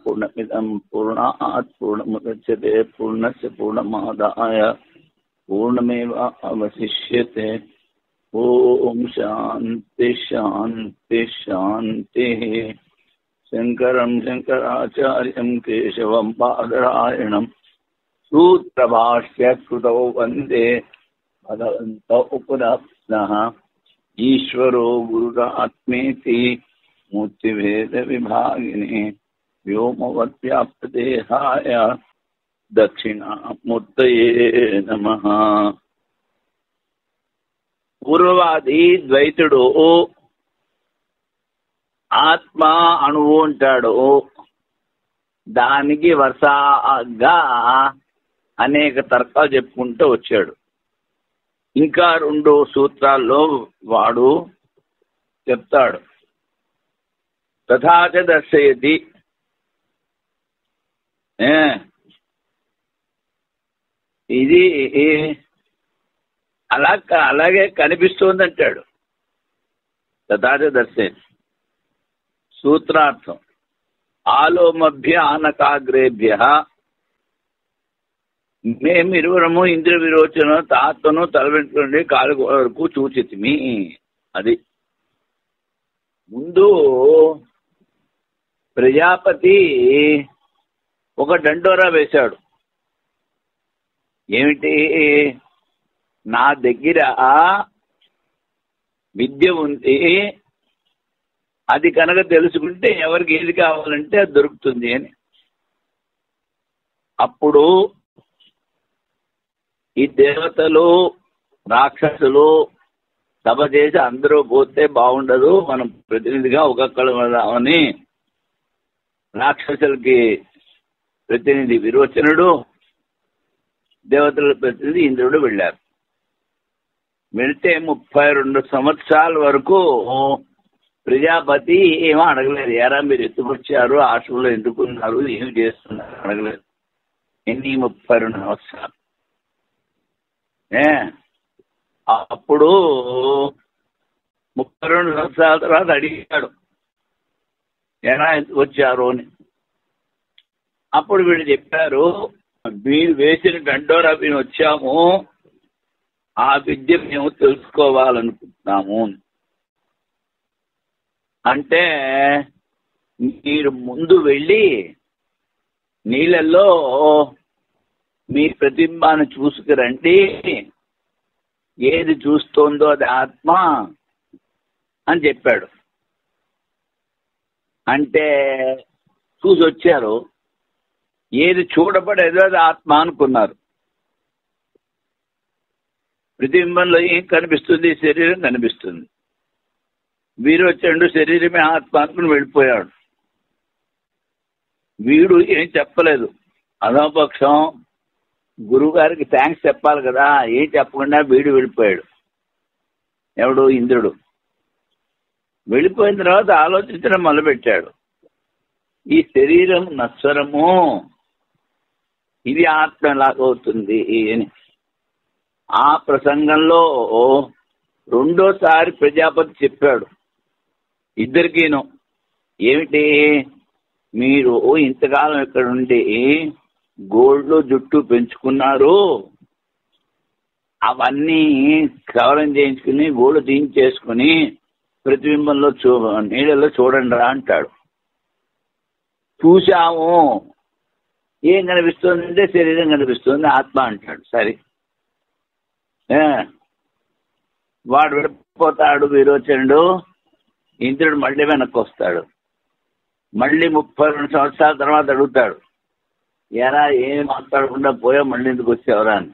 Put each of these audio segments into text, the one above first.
పూర్ణమిదం పూర్ణాత్ పూర్ణముదచ్యతే పూర్ణస్య పూర్ణమాదాయ పూర్ణమేవావశిష్యతే. ఓం శాంతి శాంతి శాంతి. శంకరం శంకరాచార్యం కేశవం బాదరాయణం సూత్రభాష్యకృతౌ వందే భగవంతౌ పునః ఈశ్వరో గురురాత్మేతి మూర్తిభేద విభాగినే వ్యోమవద్వ్యాప్తదేహాయ దక్షిణామూర్తయే నమః. పూర్వవాది ద్వైతుడు ఆత్మ అణువు అంటాడు. దానికి వరుసగా అనేక తర్కాలు చెప్పుకుంటూ వచ్చాడు. ఇంకా 2 సూత్రాల్లో వాడు చెప్తాడు. తథాచ దర్శయతి, ఇది అలాగే కనిపిస్తోంది అంటాడు. తథాచ దర్శయతి సూత్రార్థం ఆలోమభ్య ఆనకాగ్రేభ్య మేమిరువురము ఇంద్రియ విరోచన తాత్వను తలవెంట్రుండి కాలు వరకు చూచితిమి. అది ముందు ప్రజాపతి ఒక దండోరా వేశాడు. ఏమిటి? నా దగ్గర విద్య ఉంది, అది కనుక తెలుసుకుంటే ఎవరికి ఏది కావాలంటే అది దొరుకుతుంది అని. అప్పుడు ఈ దేవతలు రాక్షసులు సభ చేసి అందరూ పోతే బాగుండదు, మనం ప్రతినిధిగా ఒక్కొక్కరు వెళ్దామని రాక్షసులకి ప్రతినిధి విరోచనుడు, దేవతల ప్రతినిధి ఇంద్రుడు వెళ్ళారు. వెళితే 32 సంవత్సరాల వరకు ప్రజాపతి ఏమో అడగలేదు. ఎరా మీరు ఎత్తుకొచ్చారు, ఆశ్రమంలో ఎందుకున్నారు, ఏమి చేస్తున్నారు అడగలేదు. ఎన్ని 32 సంవత్సరాలు. అప్పుడు 32 సంవత్సరాల తర్వాత అడిగాడు, ఎలా ఎందుకు వచ్చారు అని. అప్పుడు వీళ్ళు చెప్పారు, మీరు వేసిన దండోరా మేము వచ్చాము, ఆ విద్య మేము తెలుసుకోవాలనుకుంటున్నాము. అంటే మీరు ముందు వెళ్ళి నీళ్ళల్లో మీ ప్రతింబాన్ని చూసుకురండి, ఏది చూస్తోందో అది ఆత్మ అని చెప్పాడు. అంటే చూసి వచ్చారు, ఏది చూడబడేదో అది ఆత్మ అనుకున్నారు. ప్రతిబింబంలో ఏం కనిపిస్తుంది? శరీరం కనిపిస్తుంది. వీరు వచ్చాడు, శరీరమే ఆత్మ అనుకుని వెళ్ళిపోయాడు. వీడు ఏం చెప్పలేదు. అధోపక్షం గురువు గారికి థ్యాంక్స్ చెప్పాలి కదా, ఏం చెప్పకుండా వీడు వెళ్ళిపోయాడు. ఎవడు? ఇంద్రుడు. వెళ్ళిపోయిన తర్వాత ఆలోచించడం మొదలుపెట్టాడు. ఈ శరీరం నశ్వరము, ఇది ఆత్మ ఎలాగవుతుంది అని. ఆ ప్రసంగంలో 2వ సారి ప్రజాపతి చెప్పాడు ఇద్దరికీను. ఏమిటి? మీరు ఇంతకాలం ఇక్కడ ఉండి గోళ్ళు జుట్టు పెంచుకున్నారు, అవన్నీ కవరం చేయించుకుని గోళ్ళు తీయించేసుకుని ప్రతిబింబంలో నీళ్ళలో చూడండి రా అంటాడు. చూశాము, ఏం కనిపిస్తుంది అంటే శరీరం కనిపిస్తుంది, ఆత్మ అంటాడు. సరే, వాడు వెళ్ళిపోతాడు విరోచనుడు. ఇంద్రుడు మళ్ళీ వెనక్కి వస్తాడు. మళ్ళీ 32 సంవత్సరాల తర్వాత అడుగుతాడు, ఎరా ఏం మాట్లాడకుండా పోయా, మళ్ళీ ఎందుకు వచ్చేవరా అని.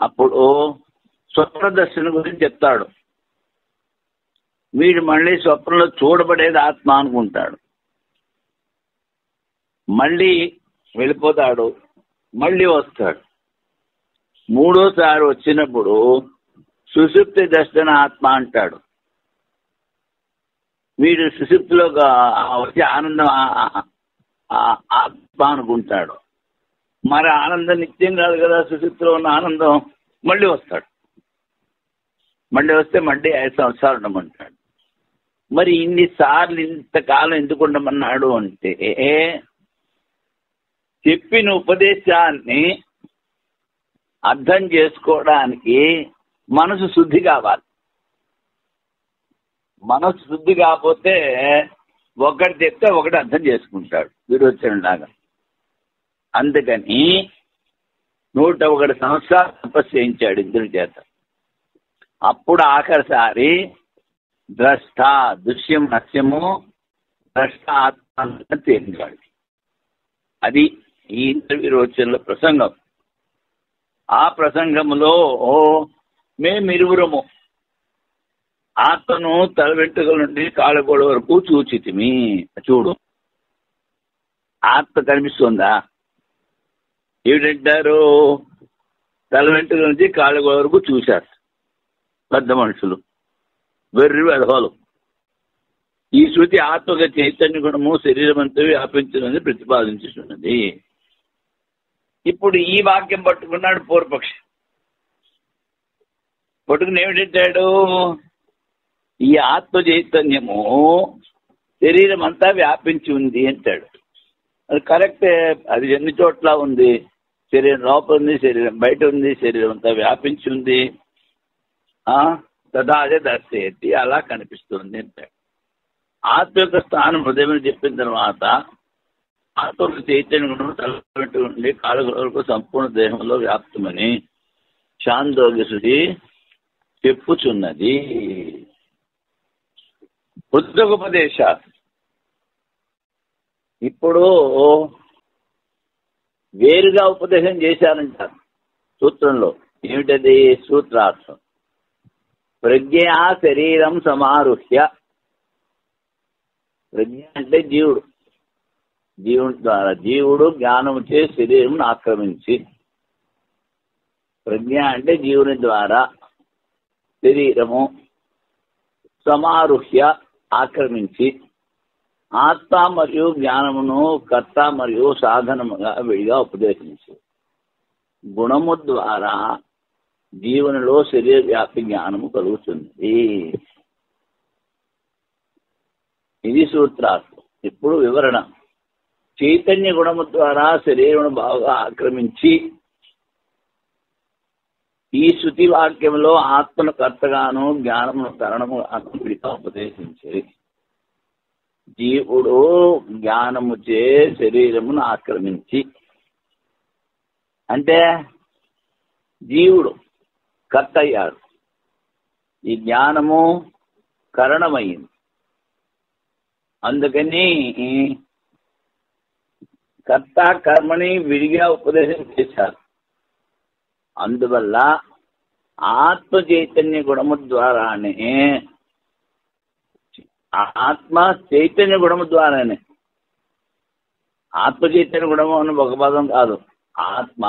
అప్పుడు స్వప్న దర్శనం గురించి చెప్తాడు. వీడు మళ్ళీ స్వప్నంలో చూడబడేది ఆత్మ అనుకుంటాడు. మళ్ళీ వెళ్ళిపోతాడు, మళ్ళీ వస్తాడు. 3వసారి వచ్చినప్పుడు సుషుప్తి దర్శన ఆత్మ అంటాడు. వీడు సుషుప్తిలో వచ్చే ఆనందం ఆత్మ అనుకుంటాడు. మరి ఆనందం నిత్యం కాదు కదా, సుషుప్తిలో ఉన్న ఆనందం. మళ్ళీ వస్తాడు. మళ్ళీ వస్తే మళ్ళీ 5 సంవత్సరాలు ఉండమంటాడు. మరి ఇన్నిసార్లు ఇంతకాలం ఎందుకు ఉండమన్నాడు అంటే, చెప్పిన ఉపదేశాన్ని అర్థం చేసుకోవడానికి మనసు శుద్ధి కావాలి. మనసు శుద్ధి కాకపోతే ఒకటి చెప్తే ఒకటి అర్థం చేసుకుంటాడు విరోచనలాగా. అందుకని 101 సంవత్సరాలు తపస్సు చేయించాడు ఇద్దరి చేత. అప్పుడు ఆఖరిసారి ద్రష్ట దృశ్యం నశ్యము ద్రష్ట ఆత్మ తేలించాడు. అది ఈ విరోచనల ప్రసంగం. ఆ ప్రసంగంలో మేమిరువురము ఆత్మను తల వెంట్రుకల నుండి కాళ్ళగోడ వరకు చూచితిమి. చూడు, ఆత్మ కనిపిస్తుందా? ఏమిటంటారు? తల వెంట్రుకల నుంచి కాళ్ళగోడ వరకు చూశారు పెద్ద మనుషులు, వెర్రి వెధవలు. ఈ శృతి ఆత్మక చైతన్య గుణము శరీరమంతా వ్యాపించినది ప్రతిపాదించుతున్నది. ఇప్పుడు ఈ వాక్యం పట్టుకున్నాడు పూర్వపక్షి. పట్టుకుని ఏమిటంటాడు? ఈ ఆత్మ చైతన్యము శరీరం అంతా వ్యాపించి ఉంది అంటాడు. అది కరెక్టే. అది ఎన్ని చోట్ల ఉంది. శరీరం లోపల ఉంది, శరీరం బయట ఉంది, శరీరం అంతా వ్యాపించి ఉంది. తదాదే దర్శయతి, అలా కనిపిస్తుంది అంటాడు. ఆత్మ యొక్క స్థానం హృదయం చెప్పిన తర్వాత ఆత్మ చైతన్య గుణం తలపెట్టు ఉండి కాళ్ళ వరకు సంపూర్ణ దేహంలో వ్యాప్తమని చాందోగ్యసుడి చెప్పుచున్నది. ఉద్యోగోపదేశ. ఇప్పుడు వేరుగా ఉపదేశం చేశారంటారు సూత్రంలో. ఏమిటది? సూత్రార్థం. ప్రజ్ఞా శరీరం సమారుహ్య. ప్రజ్ఞ అంటే జీవుడు. జీవుడి ద్వారా జీవుడు జ్ఞానము చే శరీరం ఆక్రమించి, ప్రజ్ఞ అంటే జీవుని ద్వారా శరీరము సమారుహ్య ఆక్రమించి ఆత్మ మరియు జ్ఞానమును కర్త మరియు సాధనముగా విడిగా ఉపదేశించి గుణము ద్వారా జీవనలో శరీర వ్యాప్తి జ్ఞానము కలుగుతుంది. ఇది సూత్రార్థం. ఇప్పుడు వివరణ. చైతన్య గుణము ద్వారా శరీరం బాగా ఆక్రమించి ఈ శృతి వాక్యంలో ఆత్మను కర్తగాను జ్ఞానమును కరణముగాను విడిగా ఉపదేశించేది. జీవుడు జ్ఞానము చే శరీరమును ఆక్రమించి, అంటే జీవుడు కర్త అయ్యాడు, ఈ జ్ఞానము కరణమైంది. అందుకని కర్త కర్మని విడిగా ఉపదేశం చేశారు. అందువల్ల ఆత్మ చైతన్య గుణము ద్వారానే, ఆత్మ చైతన్య గుణము ద్వారానే, ఆత్మ చైతన్య గుణము అని ఒక పదం కాదు, ఆత్మ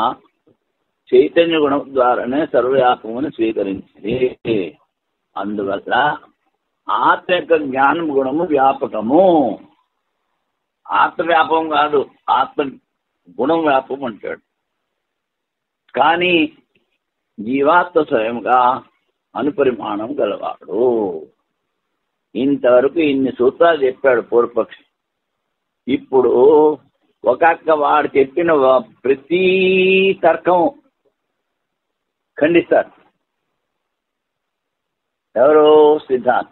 చైతన్య గుణం ద్వారానే సర్వవ్యాపకమును స్వీకరించింది. అందువల్ల ఆత్మ యొక్క జ్ఞానం గుణము వ్యాపకము. ఆత్మ వ్యాపకం కాదు, ఆత్మ గుణం వ్యాపకం అంటాడు. కానీ జీవాత్మ స్వయంగా అనుపరిమాణం గలవాడు. ఇంతవరకు ఇన్ని సూత్రాలు చెప్పాడు పూర్వపక్షి. ఇప్పుడు ఒక్కొక్క వాడు చెప్పిన ప్రతి తర్కం ఖండిస్తారు. ఎవరో సిద్ధాంత్.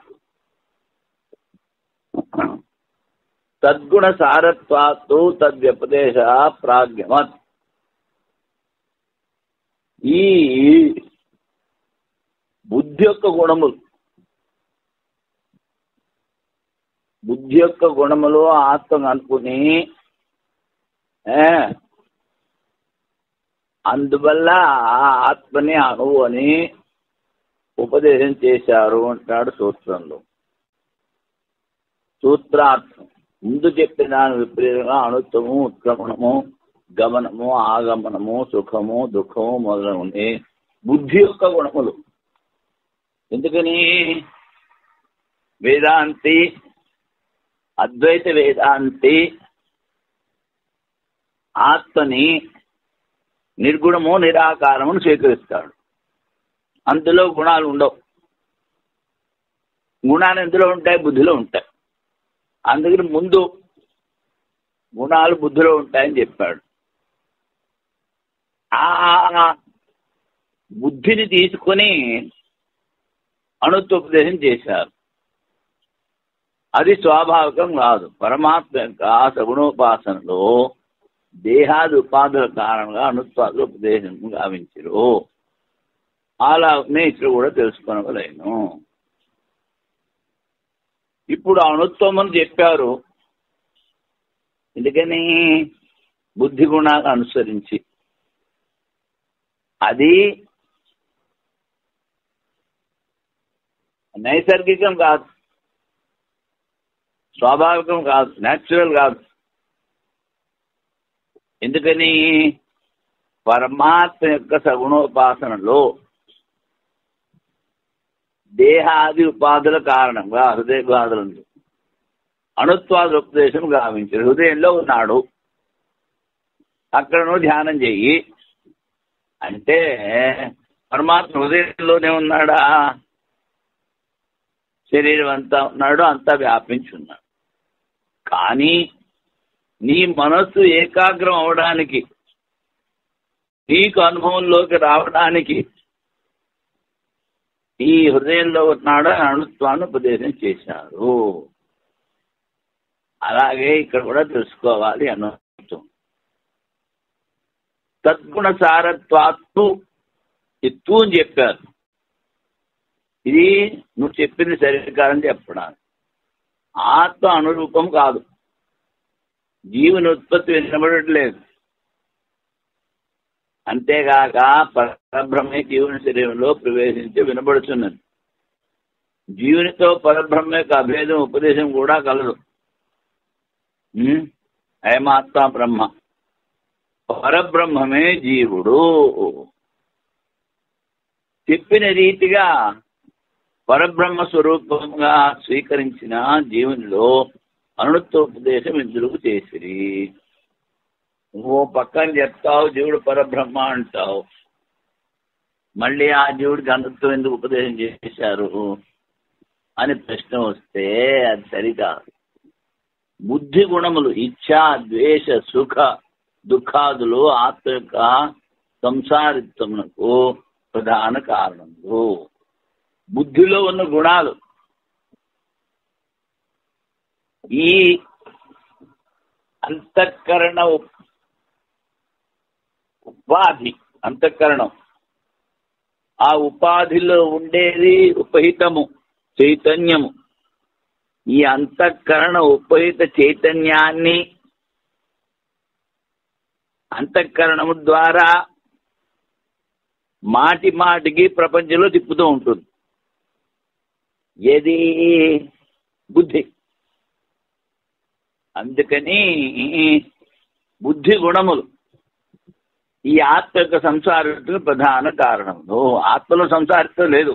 తద్గుణ సారత్వాత్తు తద్వ్యపదేశ ప్రాజ్ఞమత్. ఈ బుద్ధి యొక్క గుణములు, బుద్ధి యొక్క గుణములు ఆత్మను అనుకుని అందువల్ల ఆత్మని అణువు అని ఉపదేశం చేశారు అంటాడు సూత్రంలో. సూత్రార్థం ముందు చెప్పిన దాని విపరీతంగా అణుత్వము, ఉత్క్రమణము, గమనము, ఆగమనము, సుఖము, దుఃఖము మొదలగునే బుద్ధి యొక్క గుణములు. ఎందుకని? వేదాంతి, అద్వైత వేదాంతి ఆత్మని నిర్గుణము నిరాకారమును స్వీకరిస్తాడు. అందులో గుణాలు ఉండవు. గుణాలు ఎందులో ఉంటాయి? బుద్ధిలో ఉంటాయి. అందుకని ముందు గుణాలు బుద్ధిలో ఉంటాయని చెప్పాడు. ఆ బుద్ధిని తీసుకొని అణుత్వోపదేశం చేశారు. అది స్వాభావికం కాదు. పరమాత్మ యొక్క సగుణోపాసనలో దేహాది ఉపాధుల కారణంగా అణుత్వాదులు ఉపదేశం గావించరు. అలానే ఇతరు కూడా తెలుసుకోవలేను. ఇప్పుడు అణుత్వం అని చెప్పారు. ఎందుకని? బుద్ధి గుణాలు అనుసరించి. అది నైసర్గికం కాదు, స్వాభావికం కాదు, న్యాచురల్ కాదు. ఎందుకని? పరమాత్మ యొక్క సగుణోపాసనలో దేహాది ఉపాధుల కారణంగా హృదయగాదులందు అణుత్వాద ఉపదేశం గావించారు. హృదయంలో ఉన్నాడు, అక్కడ నువ్వు ధ్యానం చెయ్యి అంటే పరమాత్మ హృదయంలోనే ఉన్నాడా? శరీరం అంతా ఉన్నాడు, అంతా వ్యాపించున్నాడు. కానీ నీ మనస్సు ఏకాగ్రం అవడానికి, నీకు అనుభవంలోకి రావడానికి ఈ హృదయంలో ఉన్నాడు అణుత్వాన్ని ఉపదేశం చేశారు. అలాగే ఇక్కడ కూడా తెలుసుకోవాలి. అణుత్వం తద్గుణ సారత్వాత్తు ఎత్తు అని చెప్పారు. ఇది నువ్వు చెప్పింది సరికాదని చెప్పడానికి. ఆత్మ అనురూపం కాదు, జీవుని ఉత్పత్తి వినబడట్లేదు. అంతేగాక పరబ్రహ్మే జీవుని శరీరంలో ప్రవేశించి వినబడుతున్నది. జీవునితో పరబ్రహ్మ యొక్క అభేదం ఉపదేశం కూడా కలదు. అయమాత్మ బ్రహ్మ, పరబ్రహ్మమే జీవుడు. చెప్పిన రీతిగా పరబ్రహ్మ స్వరూపంగా స్వీకరించిన జీవునిలో అణుత్వోపదేశం ఇందుకు చేసిరి. నువ్వు పక్కన చెప్తావు జీవుడు పరబ్రహ్మ అంటావు, మళ్ళీ ఆ జీవుడికి అణుత్వం ఎందుకు ఉపదేశం చేశారు అని ప్రశ్న వస్తే అది సరికాదు. బుద్ధి గుణములు ఇచ్ఛ, ద్వేష, సుఖ, దుఃఖాదులు ఆత్మ యొక్క సంసారిత్వమునకు ప్రధాన కారణములు. బుద్ధిలో ఉన్న గుణాలు ఈ అంతఃకరణ ఉపాధి, అంతఃకరణం, ఆ ఉపాధిలో ఉండేది ఉపహితము చైతన్యము. ఈ అంతఃకరణ ఉపహిత చైతన్యాన్ని అంతఃకరణము ద్వారా మాటి మాటికి ప్రపంచంలో తిప్పుతూ ఉంటుంది. ఏది? బుద్ధి. అందుకని బుద్ధి గుణములు ఈ ఆత్మ యొక్క సంసారిత్వం ప్రధాన కారణము. ఆత్మలో సంసారిత్వం లేదు.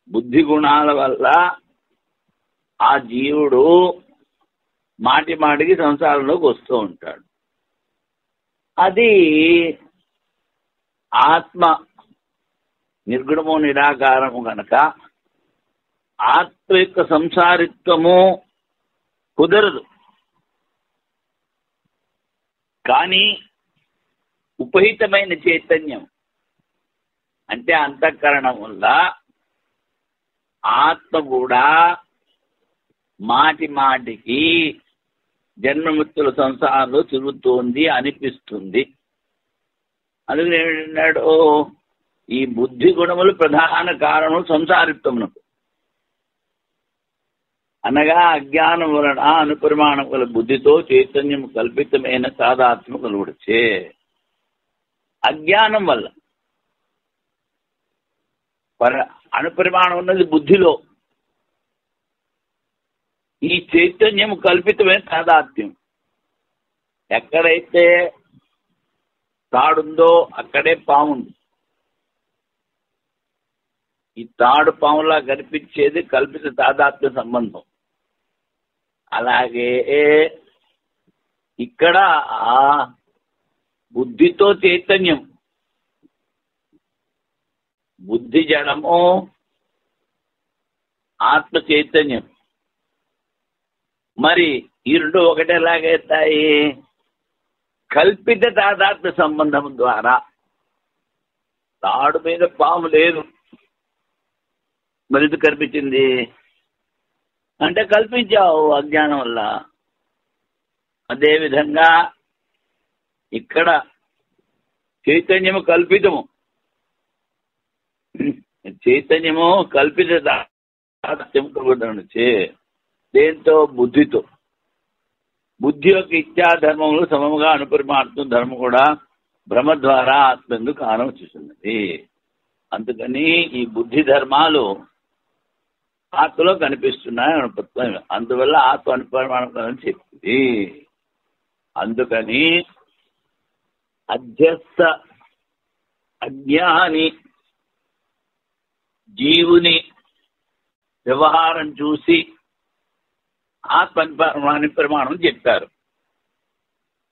బుద్ధి గుణాల వల్ల ఆ జీవుడు మాటి మాటికి సంసారంలోకి వస్తూ ఉంటాడు. అది ఆత్మ నిర్గుణము నిరాకారము కనుక ఆత్మ యొక్క సంసారిత్వము కుదరదు. కానీ ఉపహితమైన చైతన్యం అంటే అంతఃకరణం వల్ల ఆత్మ కూడా మాటి మాటికి జన్మమృత్యుల సంసారంలో తిరుగుతోంది అనిపిస్తుంది. అందుకని ఏమన్నాడు? ఈ బుద్ధి గుణములు ప్రధాన కారణం సంసారిత్వమునకు. అనగా అజ్ఞానం వలన అనుపరిమాణం గల బుద్ధితో చైతన్యం కల్పితమైన తాదాత్మ్యం కలుగుడచే. అజ్ఞానం వల్ల అనుపరిమాణం ఉన్నది బుద్ధిలో, ఈ చైతన్యం కల్పితమైన తాదాత్మ్యం. ఎక్కడైతే తాడుందో అక్కడే పాముంది. ఈ తాడు పాములా కనిపించేది కల్పిత తాదాత్మ్య సంబంధం. అలాగే ఇక్కడ బుద్ధితో చైతన్యం, బుద్ధి జడము, ఆత్మ చైతన్యం. మరి ఈ రెండు ఒకటేలాగైతాయి? కల్పిత తాదాత్మ్య సంబంధం ద్వారా. తాడు మీద పాము లేదు, మరి ఇది కనిపించింది అంటే కల్పించావు అజ్ఞానం వల్ల. అదేవిధంగా ఇక్కడ చైతన్యము కల్పితము, చైతన్యము కల్పిత తాదాత్మ్యముచే. దేంతో? బుద్ధితో. బుద్ధి యొక్క ఇత్యాధర్మములు సమముగా అనుపరిమాడుతున్న ధర్మం కూడా భ్రమ ద్వారా ఆత్మ ఎందుకు ఆనవచ్చుతున్నది. అందుకని ఈ బుద్ధి ధర్మాలు ఆత్మలో కనిపిస్తున్నాయి అనుపత్వం. అందువల్ల ఆత్మ అనుపరిమాణం చెప్పింది. అందుకని అధ్యస్థ అజ్ఞాని జీవుని వ్యవహారం చూసి ఆత్మ పరిమాణం చెప్పారు.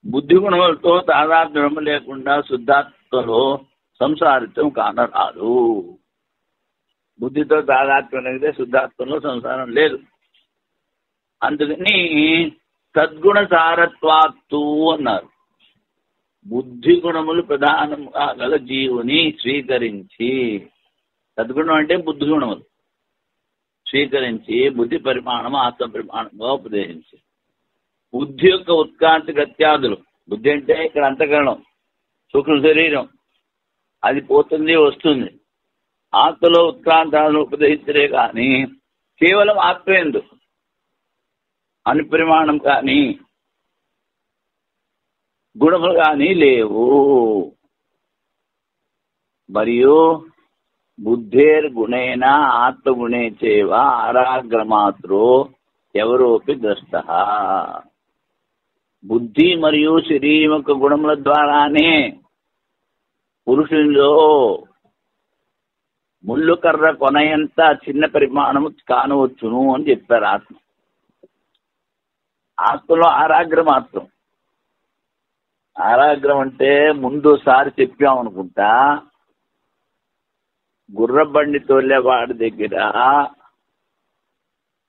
బుద్ధి గుణములతో తాదాత్మ్యం లేకుండా శుద్ధాత్మలో సంసారిత్వం కానరాదు. బుద్ధితో తాదాత్మ్యం అయితే శుద్ధాత్మలో సంసారం లేదు. అందుకని సద్గుణ సారత్వాత్తు అన్నారు. బుద్ధి గుణములు ప్రధానంగా గల జీవుని స్వీకరించి, సద్గుణం అంటే బుద్ధి గుణములు స్వీకరించి బుద్ధి పరిమాణం ఆత్మ పరిమాణంగా ఉపదేశించి, బుద్ధి యొక్క ఉత్కాంతి గత్యాదులు, బుద్ధి అంటే ఇక్కడ అంతఃకరణం, సూక్ష్మ శరీరం, అది పోతుంది వస్తుంది. ఆత్మలో ఉత్క్రాంతాలను ఉపదేశించరే కానీ కేవలం ఆత్మ ఎందు అనుపరిమాణం కానీ గుణములు కానీ లేవు. మరియు బుద్ధేర్గుణేన ఆత్మగుణే చేవ ఆరాగ్రమాత్రో ఎవరోపి ద్రష్ట. బుద్ధి మరియు శరీరం యొక్క గుణముల ద్వారానే పురుషునిలో ముళ్ళు కర్ర కొనయంత చిన్న పరిమాణము కానవచ్చును అని చెప్పారు. ఆత్మలో ఆరాగ్రమాత్రం. ఆరాగ్రం అంటే ముందుసారి చెప్పామనుకుంటా, గుర్రబండి తోలేవాడి దగ్గర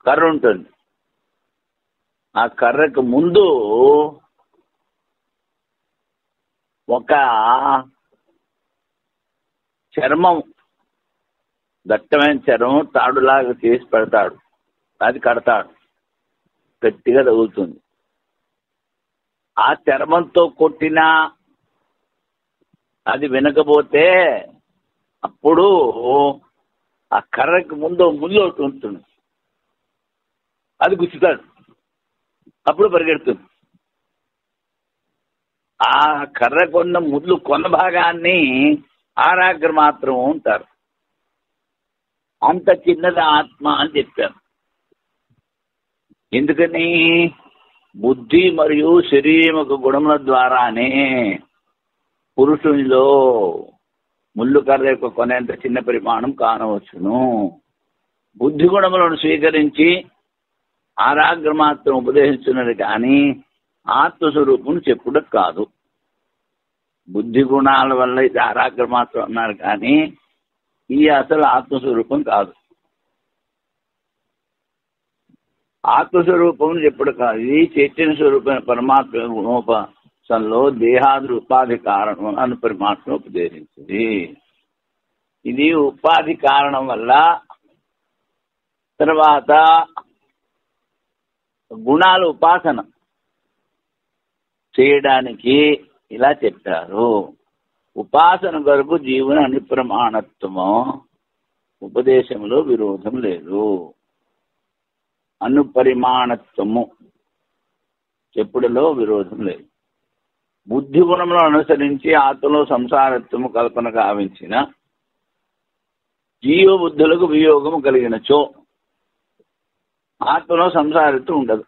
కర్ర ఉంటుంది. ఆ కర్రకు ముందు ఒక చర్మం, దట్టమైన చర్మం తాడులాగా చేసి పెడతాడు, అది కడతాడు, గట్టిగా తగులుతుంది. ఆ చర్మంతో కొట్టినా అది వినకపోతే అప్పుడు ఆ కర్రకు ముందు ముళ్ళు ఒకటి ఉంటుంది, అది గుచ్చుతాడు, అప్పుడు పరిగెడుతుంది. ఆ కర్ర కొన్న ముళ్ళు కొన్న భాగాన్ని ఆరాగ్రమాత్రం ఉంటారు. అంత చిన్నది ఆత్మ అని చెప్పారు. ఎందుకని? బుద్ధి మరియు శరీరం గుణముల ద్వారానే పురుషునిలో ముళ్ళు కర్ర యొక్క కొనేంత చిన్న పరిమాణం కానవచ్చును. బుద్ధి గుణములను స్వీకరించి ఆరాగ్రమాత్రం ఉపదేశిస్తున్నది కానీ ఆత్మస్వరూపం చెప్పుడు కాదు. బుద్ధి గుణాల వల్ల ఇది ఆరాగ్రమాత్రం అన్నారు కానీ ఈ అసలు ఆత్మస్వరూపం కాదు. ఆత్మస్వరూపం చెప్పుడు కాదు. ఇది చైతన్య స్వరూపమైన పరమాత్మ గుణోపాసనలో దేహాదులు ఉపాధి కారణం అని పరమాత్మ ఉపదేశించింది. ఇది ఉపాధి కారణం వల్ల తర్వాత గుణాలు ఉపాసన చేయడానికి ఇలా చెప్పారు. ఉపాసన కొరకు జీవుని అనుప్రమాణత్వము ఉపదేశంలో విరోధం లేదు. అనుపరిమాణత్వము చెప్పుడులో విరోధం లేదు. బుద్ధి గుణములను అనుసరించి ఆత్మలో సంసారత్వము కల్పన గావించిన జీవబుద్ధులకు వియోగము కలిగినచో ఆత్మలో సంసారత్వం ఉండదు.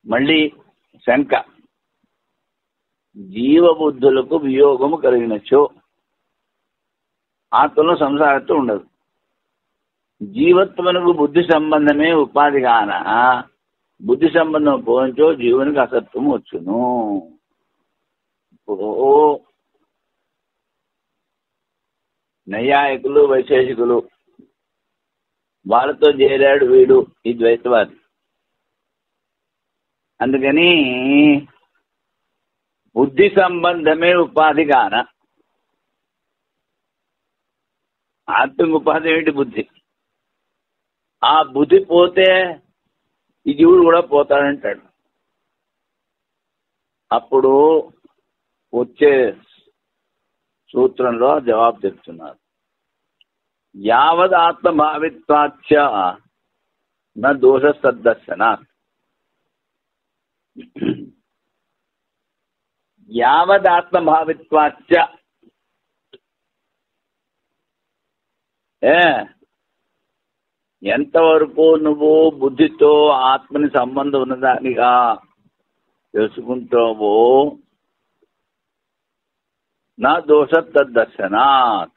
మళ్ళీ శంక, జీవబుద్ధులకు వియోగము కలిగినచో ఆత్మలో సంసారత్వం ఉండదు. జీవత్వమునకు బుద్ధి సంబంధమే ఉపాధి కాన బుద్ధి సంబంధం పోయించో జీవునికి అసత్వం వచ్చును. ఇప్పుడు నైయాయికులు వైశేషికులు వాళ్ళతో చేరాడు వీడు ఈ ద్వైతవాది. అందుకని బుద్ధి సంబంధమే ఉపాధి కాన ఆత్మకు ఉపాధి ఏమిటి? బుద్ధి. ఆ బుద్ధి పోతే ఈ జీవుడు కూడా పోతాడంటాడు. అప్పుడు వచ్చే సూత్రంలో జవాబు చెప్తున్నారు. యావద్ ఆత్మభావిత్వాచ న దోష సద్దర్శనాత్. యావద్ ఆత్మభావిత్వాచ, ఎంతవరకు నువ్వు బుద్ధితో ఆత్మని సంబంధం ఉన్నదానిగా తెలుసుకుంటావో నా దోష తద్దర్శనాత్,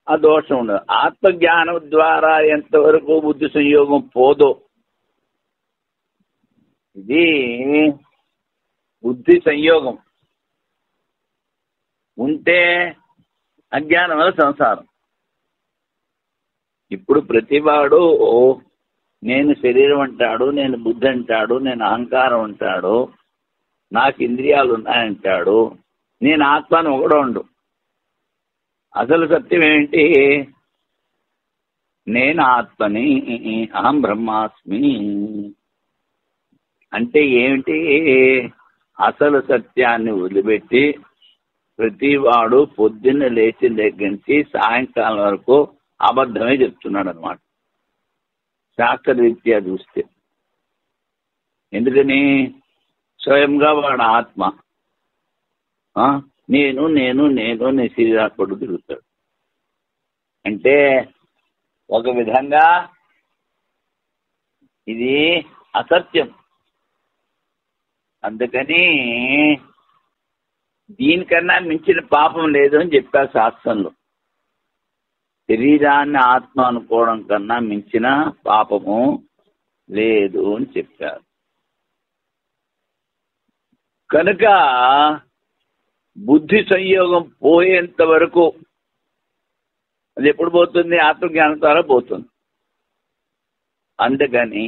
ఆ దోషం ఉండదు. ఆత్మజ్ఞానం ద్వారా ఎంతవరకు బుద్ధి సంయోగం పోదో, ఇది బుద్ధి సంయోగం ఉంటే అజ్ఞానం వల్ల సంసారం. ఇప్పుడు ప్రతివాడు నేను శరీరం అంటాడు, నేను బుద్ధి అంటాడు, నేను అహంకారం అంటాడు, నాకు ఇంద్రియాలు ఉన్నాయంటాడు, నేను ఆత్మను ఒకడు ఉండు. అసలు సత్యం ఏంటి? నేను ఆత్మని, అహం బ్రహ్మాస్మి అంటే ఏమిటి? అసలు సత్యాన్ని వదిలిపెట్టి ప్రతివాడు పొద్దున్న లేచిన దగ్గర నుంచి సాయంకాలం వరకు అబద్ధమే చెప్తున్నాడు అనమాట, శాస్త్రరీత్యా చూస్తే. ఎందుకని? స్వయంగా వాడు ఆత్మ నేను నేను నేను నీ శరీరాత్మడు తిరుగుతాడు. అంటే ఒక విధంగా ఇది అసత్యం. అందుకని దీనికన్నా మించిన పాపం లేదు అని చెప్పారు శాస్త్రంలో. శరీరాన్ని ఆత్మ అనుకోవడం కన్నా మించిన పాపము లేదు అని చెప్పారు. కనుక బుద్ధి సంయోగం పోయేంత వరకు, అది ఎప్పుడు పోతుంది? ఆత్మజ్ఞానం ద్వారా పోతుంది. అందుకని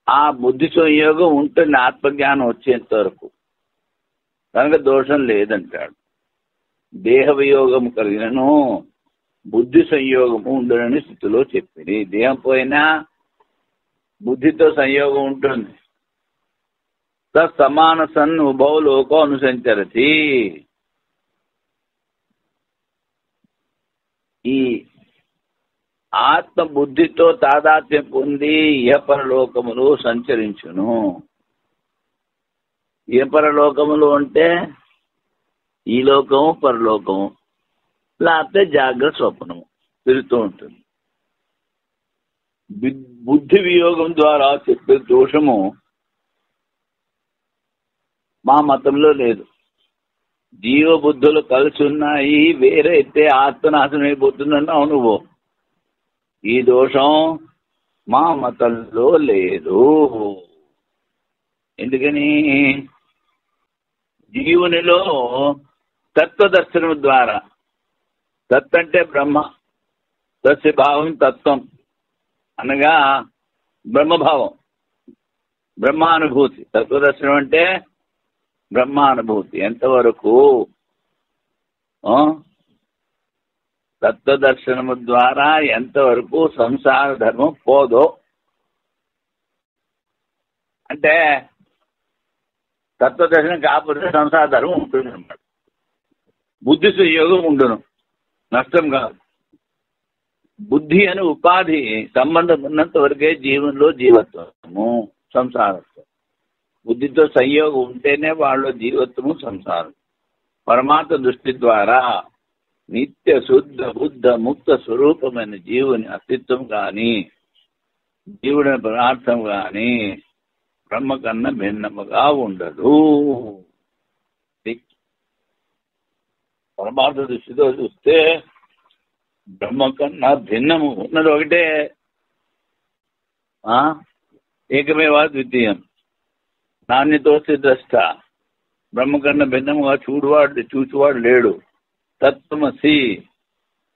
ఆ బుద్ధి సంయోగం ఉంటుంది ఆత్మజ్ఞానం వచ్చేంత వరకు, కనుక దోషం లేదంటాడు. దేహ వియోగం కలిగినను బుద్ధి సంయోగము ఉండని స్థితిలో చెప్పింది. దేహం పోయినా బుద్ధితో సంయోగం ఉంటుంది. సమాన సన్ ఉభౌ లోకో అనుసంచరతి. ఈ ఆత్మ బుద్ధితో తాదాత్మ్యం పొంది ఇహపరలోకములు సంచరించును. ఇహపరలోకములు అంటే ఈ లోకము పరలోకము, లేకపోతే జాగ్రత్త స్వప్నము తిరుగుతూ ఉంటుంది. బుద్ధి వియోగం ద్వారా చెప్పే దోషము మా మతంలో లేదు. జీవబుద్ధులు కలిసి ఉన్నాయి, వేరైతే ఆత్మనాశనం అయిపోతుందన్నావు నువ్వు. ఈ దోషం మా మతంలో లేదు. ఎందుకని? జీవునిలో తత్వదర్శనం ద్వారా, తత్ అంటే బ్రహ్మ, తస్య భావం తత్వం అనగా బ్రహ్మభావం, బ్రహ్మానుభూతి. తత్వదర్శనం అంటే బ్రహ్మానుభూతి. ఎంతవరకు తత్వదర్శనము ద్వారా ఎంతవరకు సంసార ధర్మం పోదో, అంటే తత్వదర్శనం కాకపోతే సంసార ధర్మం ఉంటుంది అన్నమాట. బుద్ధి సంయోగం ఉండును, నష్టం కాదు. బుద్ధి అని ఉపాధి సంబంధం ఉన్నంత వరకే జీవనంలో జీవత్వము, సంసారత్వం. బుద్ధితో సంయోగం ఉంటేనే వాళ్ళు జీవత్వము, సంసారం. పరమాత్మ దృష్టి ద్వారా నిత్య శుద్ధ బుద్ధ ముక్త స్వరూపమైన జీవుని అస్తిత్వం కానీ, జీవుని పదార్థం కానీ బ్రహ్మ కన్నా భిన్నముగా ఉండదు. పరమార్థ దృష్టితో చూస్తే బ్రహ్మ కన్నా భిన్నము ఉన్నది ఒకటే, ఏకమేవా ద్వితీయం. నాణ్యతోస్తి ద్రష్ట. బ్రహ్మ కన్నా భిన్నముగా చూచువాడు లేడు. తత్వమసి,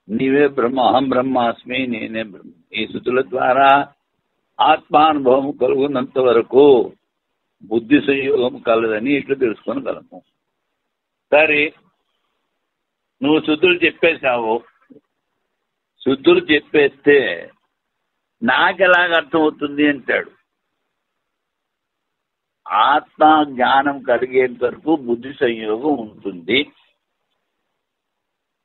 నీవే బ్రహ్మ, అహం బ్రహ్మాస్మి, నేనే బ్రహ్మ. ఈ శృతుల ద్వారా ఆత్మానుభవం కలుగున్నంత వరకు బుద్ధి సంయోగం కలదని ఇట్లు తెలుసుకోగలము. సరే, నువ్వు శుద్ధులు చెప్పేశావు. శుద్ధులు చెప్పేస్తే నాకెలాగ అర్థమవుతుంది అంటాడు. ఆత్మ జ్ఞానం కలిగేంత వరకు బుద్ధి సంయోగం ఉంటుంది.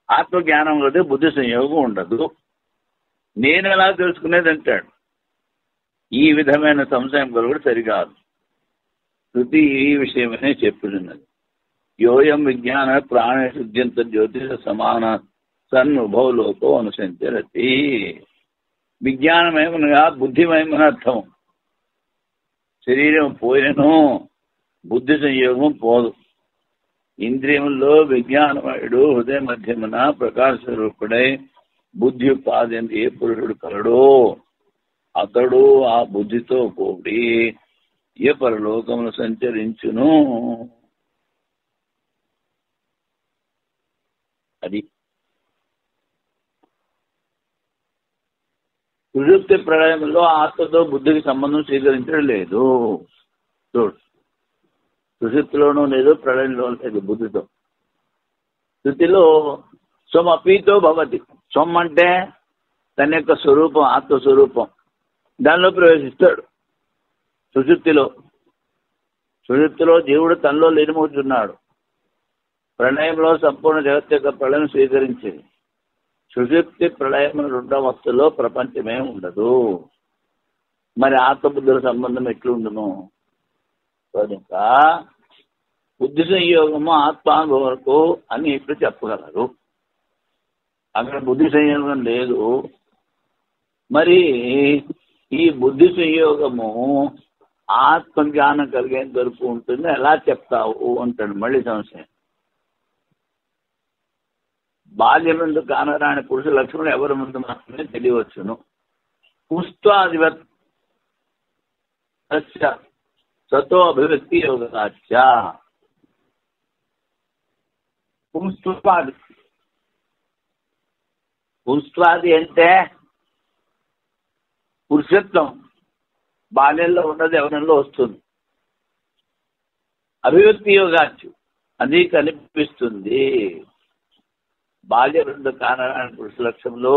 ఆత్మజ్ఞానం కలిగితే బుద్ధి సంయోగం ఉండదు. నేను ఎలా తెలుసుకునేది అంటాడు. ఈ విధమైన సంశయం కలుగుడు సరికాదు. శృతి ఈ విషయమనే చెప్పినది. యోయం విజ్ఞాన ప్రాణ శుద్ధ్యంత జ్యోతిష సమాన సన్నుభవలోకో అనుసంచరతి. విజ్ఞానమేమనగా బుద్ధిమయమని అర్థం. శరీరం పోయినను బుద్ధి సంయోగం పోదు. ఇంద్రియముల్లో విజ్ఞానమయుడు హృదయ మధ్యమున ప్రకాశ స్వరూపుడై బుద్ధి ఉపాధి ఏ పురుషుడు కలడో అతడు ఆ బుద్ధితో కూడి ఏ పరలోకమును సంచరించును. అది సుషుప్తి ప్రళయంలో ఆత్మతో బుద్ధికి సంబంధం స్వీకరించడం లేదు. చూడు, సుషుప్తిలోనూ లేదు, ప్రళయంలో లేదు బుద్ధితో. శృతిలో స్వమపీతో భవతి. స్వం అంటే తన యొక్క స్వరూపం, ఆత్మస్వరూపం. దానిలో ప్రవేశిస్తాడు. సుషుప్తిలో జీవుడు తనలో లీనమవుతున్నాడు. ప్రళయంలో సంపూర్ణ జగత్ యొక్క ప్రళయం స్వీకరించింది. సుషుప్తి ప్రళయం రెండవ వస్తులో ప్రపంచమే ఉండదు. మరి ఆత్మబుద్ధుల సంబంధం ఎట్లుండును? కనుక బుద్ధి సంయోగము ఆత్మానుభవకు అని ఎట్లు చెప్పగలరు? అక్కడ బుద్ధి సంయోగం లేదు. మరి ఈ బుద్ధి సంయోగము ఆత్మజ్ఞానం కలిగేంత వరకు ఉంటుంది, ఎలా చెప్తావు అంటాడు. మళ్ళీ సంశయం. బాల్యం ముందు కానరాని పురుష లక్షణం ఎవరి ముందు మాత్రమే తెలియవచ్చును. పుష్పాధిపత్ సతో అభివ్యక్తి యోగాచ. పుష్పాది అంటే పురుషత్వం. బాల్యంలో ఉన్నది యవ్వనంలో వస్తుంది. అభివ్యక్తి యోగాచ్చు, అది కనిపిస్తుంది. బాల్య రెండు కానరాని పురుష లక్ష్యంలో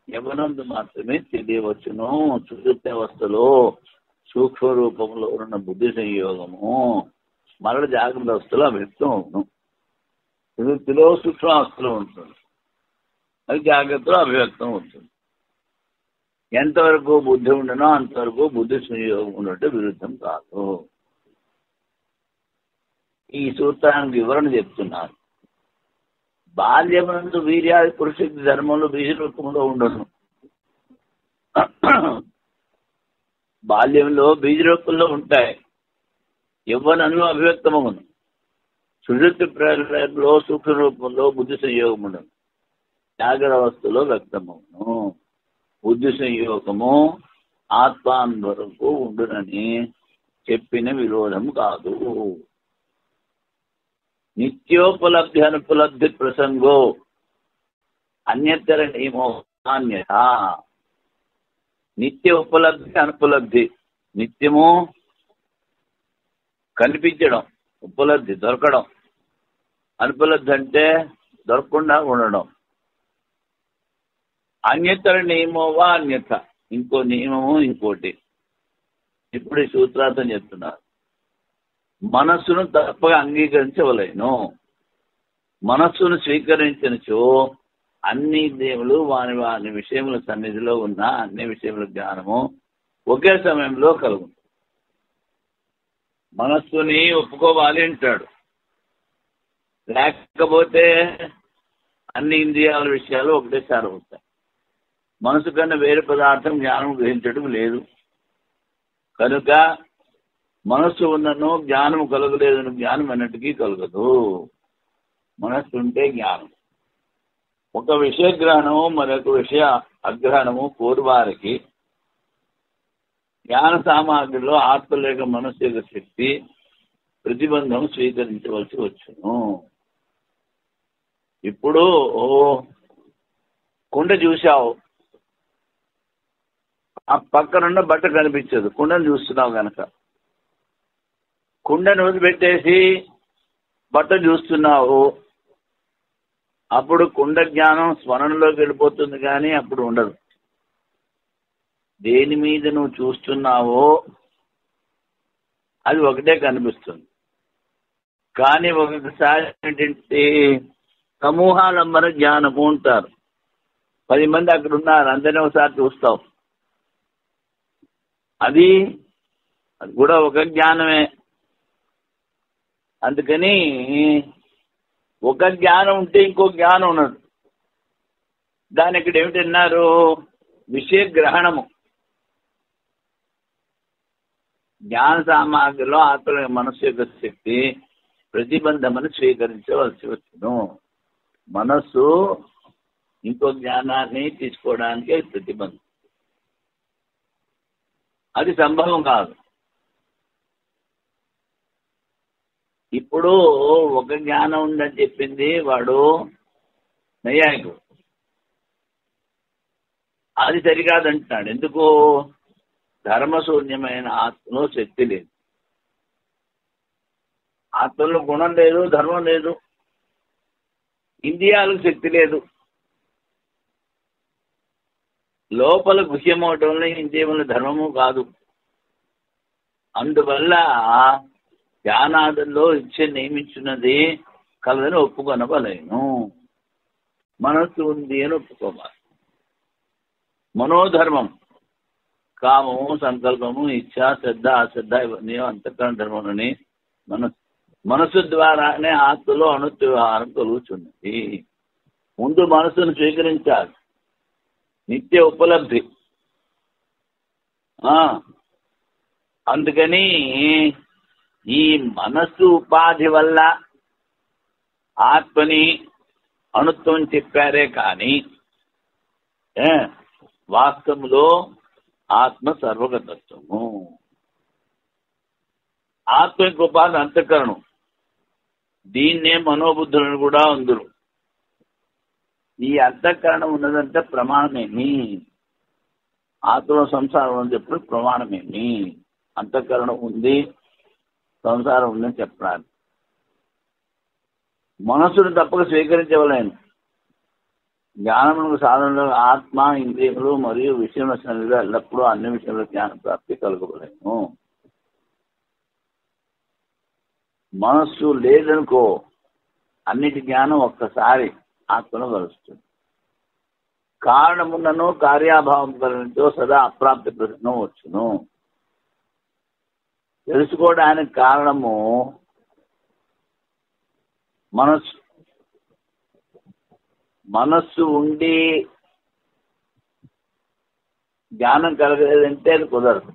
యవ్వనందు మాత్రమే తెలియవచ్చును. సుషుప్తి అవస్థలో సూక్ష్మ రూపంలో ఉన్న బుద్ధి సంయోగము మరల జాగ్రత్త అవస్థలో అభివ్యక్తం అవును. సుషుప్తిలో సూక్ష్మావస్థలో ఉంటుంది, అది జాగ్రత్తలో అభివ్యక్తం అవుతుంది. ఎంతవరకు బుద్ధి ఉండనో అంతవరకు బుద్ధి సంయోగం ఉన్నట్టు విరుద్ధం కాదు. ఈ సూత్రానికి వివరణ చెప్తున్నారు. బాల్యమునందు వీర్యాది పురుషుడి ధర్మంలో బీజ రూపంలో ఉండను. బాల్యంలో బీజ రూపంలో ఉంటాయి, యవ్వనంలో అభివ్యక్తమవును. సుషుప్తి ప్రళయంలో సూక్ష్మ రూపంలో బుద్ధి సంయోగం ఉండను, జాగ్రత్త అవస్థలో వ్యక్తమవును. బుద్ధి సంయోగము ఆత్మానుభవకు ఉండునని చెప్పిన విరోధం కాదు. నిత్యోపలబ్ధి అనుపలబ్ధి ప్రసంగో అన్యతర నియమో నాన్యత. నిత్య ఉపలబ్ధి అనుపలబ్ధి. నిత్యము కనిపించడం, ఉపలబ్ధి దొరకడం. అనుపలబ్ధి అంటే దొరకకుండా ఉండడం. అన్యతర నియమోవా అన్యత, ఇంకో నియమము ఇంకోటి. ఇప్పుడు ఈ సూత్రార్థం చెప్తున్నారు. మనస్సును తప్పగా అంగీకరించవలేను. మనస్సును స్వీకరించినచో అన్ని దేవులు వాని వాని విషయముల సన్నిధిలో ఉన్న అన్ని విషయముల జ్ఞానము ఒకే సమయంలో కలుగుతుంది. మనస్సుని ఒప్పుకోవాలి అంటాడు. లేకపోతే అన్ని ఇంద్రియాల విషయాలు ఒకటేసారి అవుతాయి. మనసు కన్నా వేరే పదార్థం జ్ఞానం గ్రహించడం లేదు. కనుక మనస్సు ఉన్నను జ్ఞానం కలగలేదని జ్ఞానం అన్నిటికీ కలగదు. మనస్సు ఉంటే జ్ఞానం. ఒక విషయ గ్రహణము మరొక విషయ అగ్రహణము కోరువారికి జ్ఞాన సామాగ్రిలో ఆత్మ లేక మనస్సు యొక్క శక్తి ప్రతిబంధం స్వీకరించవలసి వచ్చును. ఇప్పుడు కుండ చూసావు, ఆ పక్కనున్న బట్ట కనిపించదు, కుండను చూస్తున్నావు కనుక. కుండను వదిలిపెట్టేసి బట్ట చూస్తున్నావు, అప్పుడు కుండ జ్ఞానం స్మరణలోకి వెళ్ళిపోతుంది, కానీ అప్పుడు ఉండదు. దేని మీద నువ్వు చూస్తున్నావో అది ఒకటే కనిపిస్తుంది. కానీ ఒకసారి ఏంటంటే సమూహాలంబన జ్ఞానము ఉంటారు. 10 మంది అక్కడ ఉన్నారు, అందరినీ ఒకసారి చూస్తావు, అది కూడా ఒక జ్ఞానమే. అందుకని ఒక జ్ఞానం ఉంటే ఇంకో జ్ఞానం ఉన్నది. దాని ఇక్కడ ఏమిటన్నారు? విషయ గ్రహణము. జ్ఞాన సామాగ్రిలో ఆత్మ మనస్సు యొక్క శక్తి ప్రతిబంధమని స్వీకరించవలసి వచ్చును. మనస్సు ఇంకో జ్ఞానాన్ని తీసుకోవడానికి ప్రతిబంధం, అది సంభవం కాదు. ఇప్పుడు ఒక జ్ఞానం ఉందని చెప్పింది వాడు నైయాయికుడు, అది సరికాదంటున్నాడు. ఎందుకు? ధర్మశూన్యమైన ఆత్మలో శక్తి లేదు, ఆత్మలో గుణం లేదు, ధర్మం లేదు, ఇంద్రియాలకు శక్తి లేదు. లోపల గుహ్యమవటం వల్ల ఇంద్రియముల ధర్మము కాదు. అందువల్ల ధ్యానాదుల్లో ఇచ్చ నియమించున్నది కలదని ఒప్పుకొనవలేను. మనస్సు ఉంది అని ఒప్పుకోవాలి. మనోధర్మం, కామము, సంకల్పము, ఇచ్ఛ, శ్రద్ధ, అశ్రద్ధ ఇవన్నీ అంతఃకరణ ధర్మములని మనస్సు ద్వారానే ఆత్మలో అణుత్వ వ్యవహారం కలుగుతున్నది. ముందు మనస్సును స్వీకరించాలి, నిత్య ఉపలబ్ధి. అందుకని ఈ మనస్సు ఉపాధి వల్ల ఆత్మని అణుత్వం చెప్పారే కానీ వాస్తవంలో ఆత్మ సర్వగతత్వము. ఆత్మ యొక్క ఉపాధి అంతఃకరణం, దీన్నే మనోబుద్ధులను కూడా ఉందరు. ఈ అంతఃకరణం ఉన్నదంటే ప్రమాణమేమి? ఆత్మ సంసారం అని చెప్పిన ప్రమాణమేమి? అంతఃకరణం ఉంది, సంసారం ఉందని చెప్పడానికి మనస్సును తప్పక స్వీకరించవలేను. జ్ఞానములకు సాధనలో ఆత్మ, ఇంద్రియములు మరియు విషయముల సన్నిధిలో ఎల్లప్పుడూ అన్ని విషయంలో జ్ఞాన ప్రాప్తి కలగవలేను. మనస్సు లేదనుకో, అన్నిటి జ్ఞానం ఒక్కసారి ఆత్మను కలుస్తుంది. కారణమున్నను కార్యాభావం కలిగించో సదా అప్రాప్తి ప్రశ్న వచ్చును. తెలుసుకోవడానికి కారణము మనస్సు. మనస్సు ఉండి జ్ఞానం కలగలేదంటే అది కుదరదు.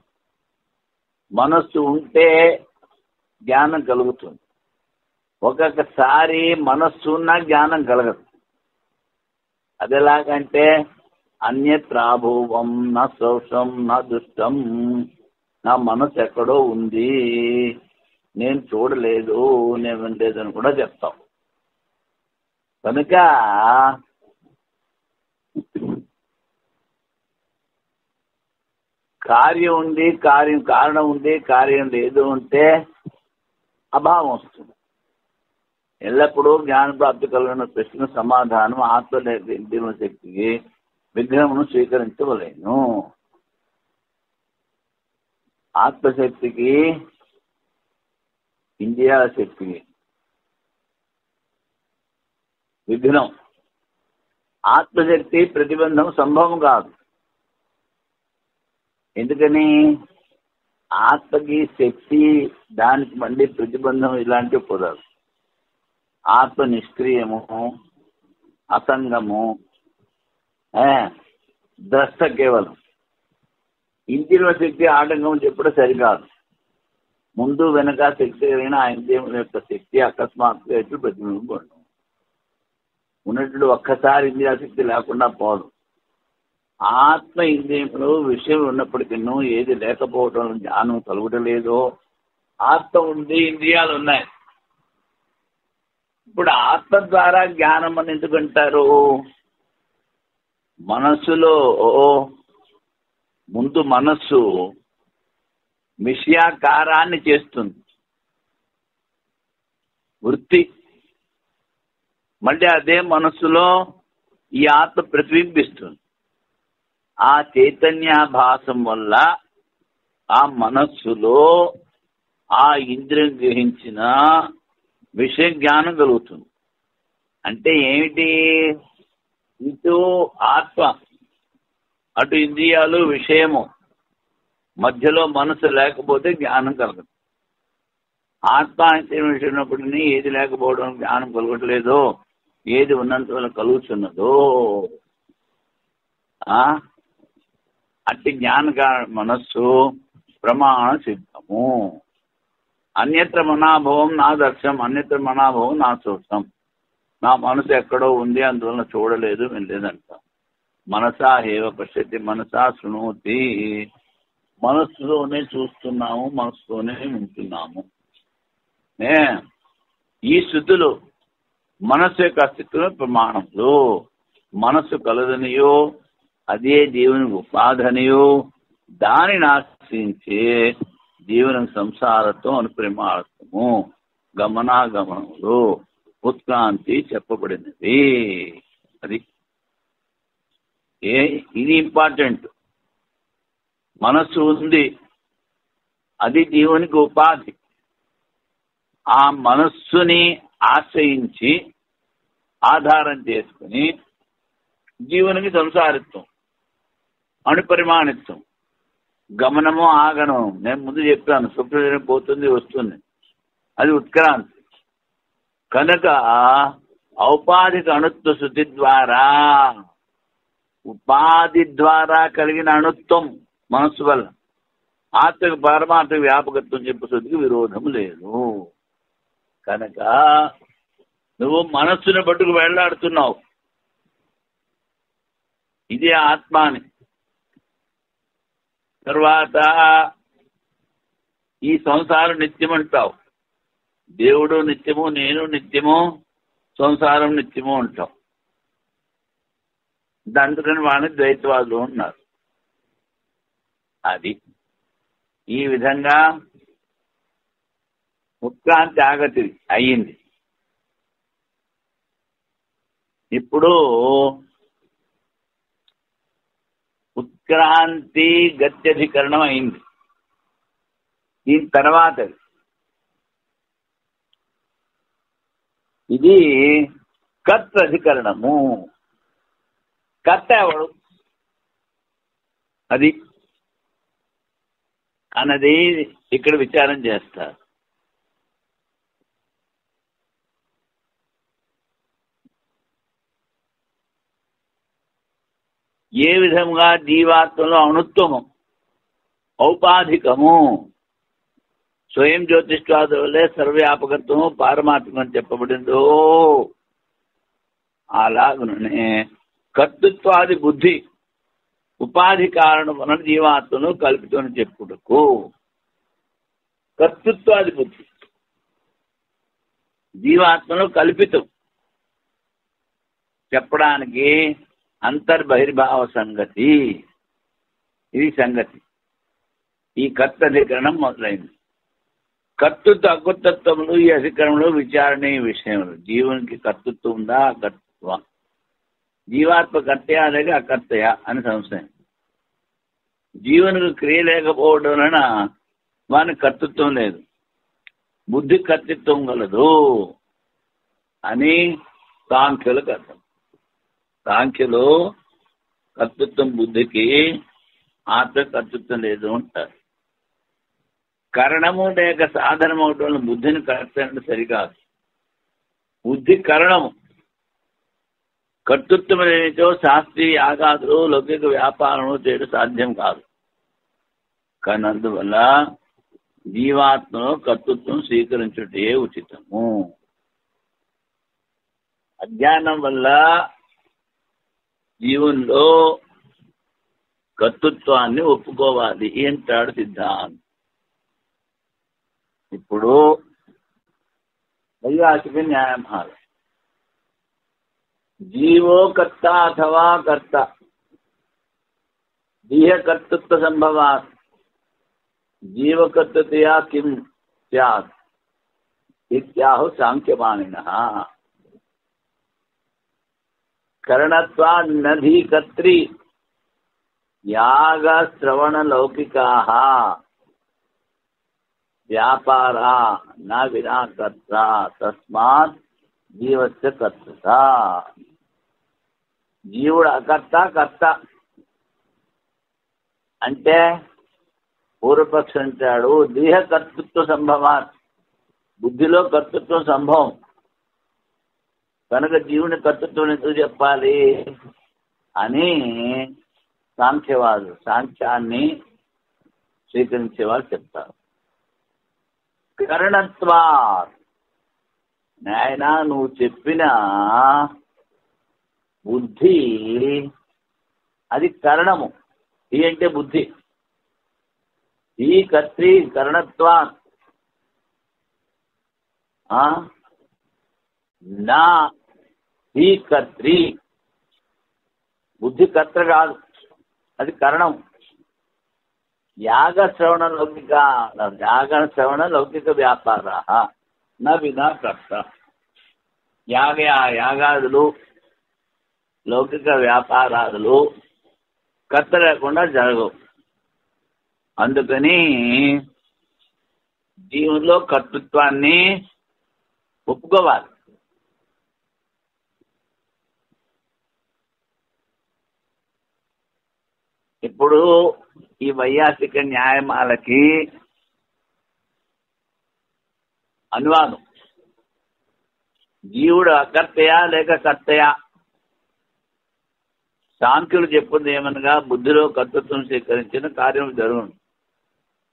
మనస్సు ఉంటే జ్ఞానం కలుగుతుంది. ఒక్కొక్కసారి మనస్సు ఉన్నా జ్ఞానం కలగదు. అది ఎలాగంటే అన్యత్రాభూవం నా శోషం నా దుష్టం, నా మనసు ఎక్కడో ఉంది, నేను చూడలేదు, నేను వినలేదని కూడా చెప్తాం. కనుక కార్యం ఉంది, కారణం ఉంది, కార్యం లేదు అంటే అభావం వస్తుంది. ఎల్లప్పుడూ జ్ఞానప్రాప్తి కలిగిన ప్రశ్న సమాధానం ఆత్మ ఇంద్రియ శక్తికి విగ్రహమును స్వీకరించవలేను. ఆత్మశక్తికి, ఇంద్రియాల శక్తికి విఘ్నం. ఆత్మశక్తి ప్రతిబంధం సంభవం కాదు. ఎందుకని? ఆత్మకి శక్తి, దానికి మళ్ళీ ప్రతిబంధం ఇలాంటివి కుదరదు. ఆత్మ నిష్క్రియము, అసంగము, ద్రష్ట కేవలం. ఇంద్రియ శక్తి ఆటంకం చెప్పడం సరికాదు. ముందు వెనక శక్తి కలిగిన ఆ ఇంద్రియముల యొక్క శక్తి అకస్మాత్తుగా ఎట్లు ప్రతిబింబం ఉన్నట్లు ఒక్కసారి ఇంద్రియ శక్తి లేకుండా పోదు. ఆత్మ ఇంద్రియములు విషయం ఉన్నప్పటికీ ఏది లేకపోవడం జ్ఞానం కలుగుటలేదో, ఆత్మ ఉంది, ఇంద్రియాలు ఉన్నాయి. ఇప్పుడు ఆత్మ ద్వారా జ్ఞానం అని ఎందుకంటారు? మనస్సులో ముందు మనస్సు విషయాకారాన్ని చేస్తుంది, వృత్తి. మళ్ళీ అదే మనస్సులో ఈ ఆత్మ ప్రతిబింబిస్తుంది. ఆ చైతన్యాభాసం వల్ల ఆ మనస్సులో ఆ ఇంద్రియం గ్రహించిన విషయ జ్ఞానం కలుగుతుంది. అంటే ఏమిటి? ఇటు ఆత్మ, అటు ఇంద్రియాలు, విషయము, మధ్యలో మనసు లేకపోతే జ్ఞానం కలగదు. ఆత్మ అంటే విషయమైనప్పటికీ ఏది లేకపోవడం జ్ఞానం కలగట్లేదో, ఏది ఉన్నంత వల్ల కలుగుతున్నదో అట్టి జ్ఞాన మనస్సు ప్రమాణ సిద్ధము. అన్యత్ర మనాభవం నా దర్శనం, అన్యత్ర మనాభవం నా చూస్తాం. నా మనసు ఎక్కడో ఉంది, అందువల్ల చూడలేదు, వినలేదంట. మనసా ఏవ పశ్యతి, మనసా శృణోతి. మనస్సులోనే చూస్తున్నాము, మనసులోనే వింటున్నాము. ఈ స్థితులు మనస్సు యొక్క అస్తిత్వమే ప్రమాణములు. మనస్సు కలదనియో అదే దేవునికి ఉపాధనియో దానిని ఆశ్రయించే జీవన సంసారత్వం అని ప్రమాణము. గమనాగమనములు ఉత్క్రాంతి చెప్పబడినది. అది ఇది ఇంపార్టెంట్. మనస్సు ఉంది, అది జీవునికి ఉపాధి. ఆ మనస్సుని ఆశ్రయించి ఆధారం చేసుకుని జీవునికి సంసారిత్వం, అణుపరిమాణిత్వం, గమనము ఆగమనం. నేను ముందు చెప్పాను, సుప్రజనం పోతుంది వస్తుంది, అది ఉత్క్రాంతి. కనుక ఔపాధిక అణుత్వ శుద్ధి ద్వారా, ఉపాధి ద్వారా కలిగిన అణుత్వం మనస్సు వల్ల ఆత్మక పరమాత్మ వ్యాపకత్వం చెప్పే శుద్ధికి విరోధం లేదు. కనుక నువ్వు మనస్సును పట్టుకు వెళ్లాడుతున్నావు, ఇదే ఆత్మాని. తర్వాత ఈ సంసారం నిత్యమంటావు, దేవుడు నిత్యము, నేను నిత్యము, సంసారం నిత్యము అంటావు. అందుకని వాడిని ద్వైతవాదులు ఉన్నారు. అది ఈ విధంగా ఉత్క్రాంతి ఆగతి అయ్యింది. ఇప్పుడు ఉత్క్రాంతి గత్యధికరణం అయింది. దీని తర్వాత ఇది కర్తధికరణము. కర్త ఎవడు అది అన్నది ఇక్కడ విచారం చేస్తారు. ఏ విధంగా జీవాత్మలో అణుత్వము, ఔపాధికము, స్వయం జ్యోతిష్వాదు వల్లే సర్వవ్యాపకత్వము పారమాత్మకం అని చెప్పబడిందో, అలాగనే కర్తృత్వాది బుద్ధి ఉపాధి కారణం వలన జీవాత్మను కల్పితం చెప్పుటకు. కర్తృత్వాది బుద్ధి జీవాత్మను కల్పితం చెప్పడానికి అంతర్బహిర్భావ సంగతి, ఇది సంగతి. ఈ కర్తధికరణం మొదలైంది. కర్తృత్వ అకర్తృత్వములు ఈ అధికరణలో విచారణీయ విషయములు. జీవునికి కర్తృత్వం ఉందా, అకర్తృత్వం? జీవాత్మ కర్తయా లేక అకర్తయా అని సంశయం. జీవునికి క్రియ లేకపోవడం వలన వానికి కర్తృత్వం లేదు, బుద్ధి కర్తృత్వం గలదు అని సాంఖ్యులకు అర్థం. సాంఖ్యులు కర్తృత్వం బుద్ధికి, ఆత్మ కర్తృత్వం లేదు అంటారు. కరణము లేక సాధనం అవటం వల్ల బుద్ధిని కర్త సరికాదు. బుద్ధి కరణము, కర్తృత్వం లేనిచో శాస్త్రీయ ఆఘాతులు లౌకిక వ్యాపారము చేయడం సాధ్యం కాదు. కానీ అందువల్ల జీవాత్మలో కర్తృత్వం స్వీకరించుటే ఉచితము. అజ్ఞానం వల్ల జీవుల్లో కర్తృత్వాన్ని ఒప్పుకోవాలి అంటాడు సిద్ధాంతం. ఇప్పుడు వైయాసిక న్యాయమాలు. జీవో కర్త అథవా కర్త దేహకర్తృత్వ సంభవాత్ జీవకర్తృతయా కిం స్యాత్ ఇత్యాహు సాంఖ్యమానినః. కరణత్వాద్ నధీకర్త్రి యాగ శ్రవణ లౌకికాః వ్యాపారా న వినా కర్త తస్మాత్ జీవస్య కర్త. జీవుడు అకర్త కర్త అంటే పూర్వపక్షం అంటాడు దేహ కర్తృత్వ సంభవాత్, బుద్ధిలో కర్తృత్వం సంభవం కనుక జీవుని కర్తృత్వం ఎందుకు చెప్పాలి అని సాంఖ్యాన్ని స్వీకరించే వాళ్ళు చెప్తారు. కరణత్వా, నాయన నువ్వు చెప్పిన బుద్ధి అది కరణము. ఈ అంటే బుద్ధి. ఈ కర్త్రి కరణత్వా నా ఈ కర్త్రి, బుద్ధి కర్త కాదు, అది కరణం. యాగ శ్రవణ లౌకిక వ్యాపారా నా వినా కర్త. యాగాదులు లౌకిక వ్యాపారాదులు కర్త లేకుండా జరగవు. అందుకని జీవుల్లో కర్తృత్వాన్ని ఒప్పుకోవాలి. ఇప్పుడు ఈ వైయాసిక న్యాయమాలకి అనువాదం జీవుడు అకర్తయా లేక కర్తయా. సాంఖ్యులు చెప్పింది ఏమనగా బుద్ధిలో కర్తృత్వం స్వీకరించిన కార్యం జరుగును,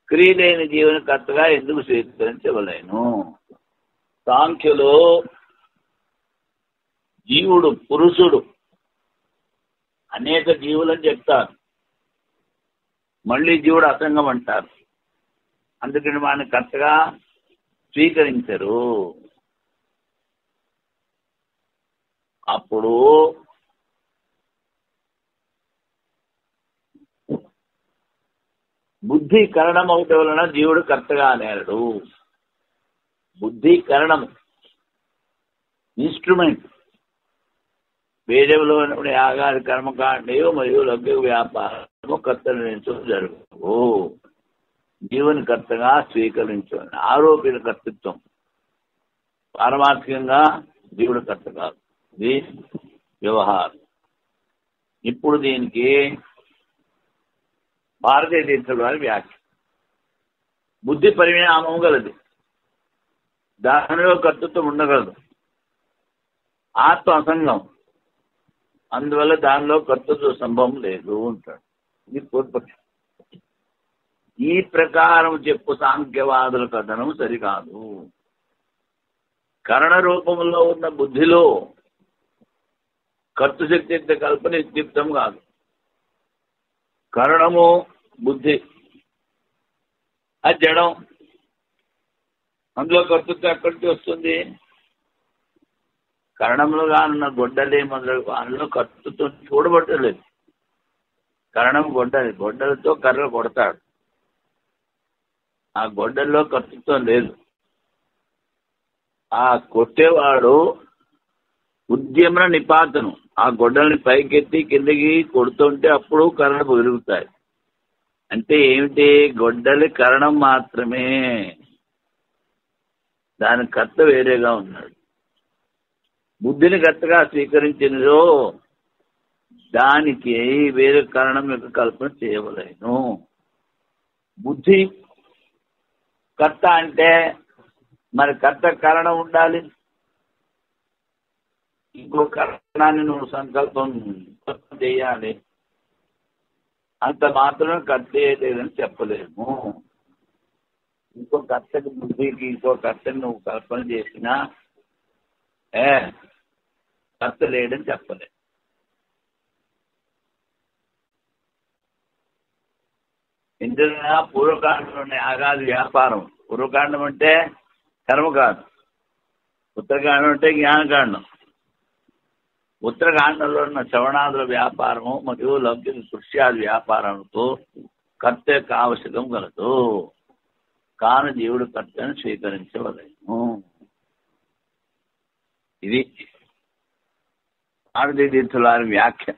క్రియ లేని జీవుని కర్తగా ఎందుకు స్వీకరించవలేను. సాంఖ్యులు జీవుడు పురుషుడు అనేక జీవులని చెప్తారు, మళ్ళీ జీవుడు అసంగం అంటారు. అందుకని వాడిని కర్తగా స్వీకరించరు. అప్పుడు బుద్ధి కరణం ఒకటి వలన జీవుడు కర్తగా నేరడు. బుద్ధి కరణము, ఇన్స్ట్రుమెంట్. వేదములో యాగాది కర్మకాండయో మరియు లౌకిక వ్యాపారము కర్త నిర్ణయించడం జరుగు. జీవుని కర్తగా స్వీకరించు. ఆరోపిత కర్తృత్వం, పారమార్థికంగా జీవుడు కర్త కాదు, ఇది వ్యవహారం. ఇప్పుడు దీనికి భారతీయ తీర్థుల వారి వ్యాఖ్య. బుద్ధి పరిణామం గలది, దానిలో కర్తృత్వం ఉండగలదు. ఆత్మ అసంగం, అందువల్ల దానిలో కర్తృత్వ సంభవం లేదు అంటాడు. ఇది పూర్వపక్షం. ఈ ప్రకారం చెప్పు సాంఖ్యవాదుల కథనం సరికాదు. కరణ రూపంలో ఉన్న బుద్ధిలో కర్తృశక్తి కల్పన యుక్తం కాదు. కరణము బుద్ధి అది జడం, అందులో కర్తృత్వం ఎక్కడికి వస్తుంది? కరణంలో కానున్న గొడ్డలి మొదలగు అందులో కర్తృత్వం చూడబట్టలేదు. కరణం గొడ్డలి, గొడ్డలతో కర్ర కొడతాడు, ఆ గొడ్డల్లో కర్తృత్వం లేదు. ఆ కొట్టేవాడు ఉద్యమన నిపాతను, ఆ గొడ్డల్ని పైకెత్తి కిందకి కొడుతుంటే అప్పుడు కర్ర పెరుగుతాయి. అంటే ఏమిటి? గొడ్డలి కరణం మాత్రమే, దాని కర్త వేరేగా ఉన్నాడు. బుద్ధిని కర్తగా స్వీకరించినదో దానికి వేరే కారణం యొక్క కల్పన చేయవలేను. బుద్ధి కర్త అంటే మరి కర్త కారణం ఉండాలి. ఇంకో కారణాన్ని నువ్వు సంకల్పం చేయాలి, అంత మాత్రం కర్త లేదని చెప్పలేము. ఇంకో కర్తకి బుద్ధికి ఇంకో కర్తని నువ్వు కల్పన చేసినా కర్త లేడని చెప్పలేదు. ఎందుకంటే పూర్వకాండంలో యాగాది వ్యాపారం. పూర్వకాండం అంటే కర్మ కాదు, ఉత్తరకాండం అంటే జ్ఞానకాండం. ఉత్తరకాండంలో ఉన్న శ్రవణాదుల వ్యాపారము మరియు లౌకిక కృష్యాది వ్యాపారంతో కర్త యొక్క ఆవశ్యకం కలదు. కాను జీవుడు కర్తను స్వీకరించవలేను. ఇది భారతీయ తీర్థుల వారి వ్యాఖ్య.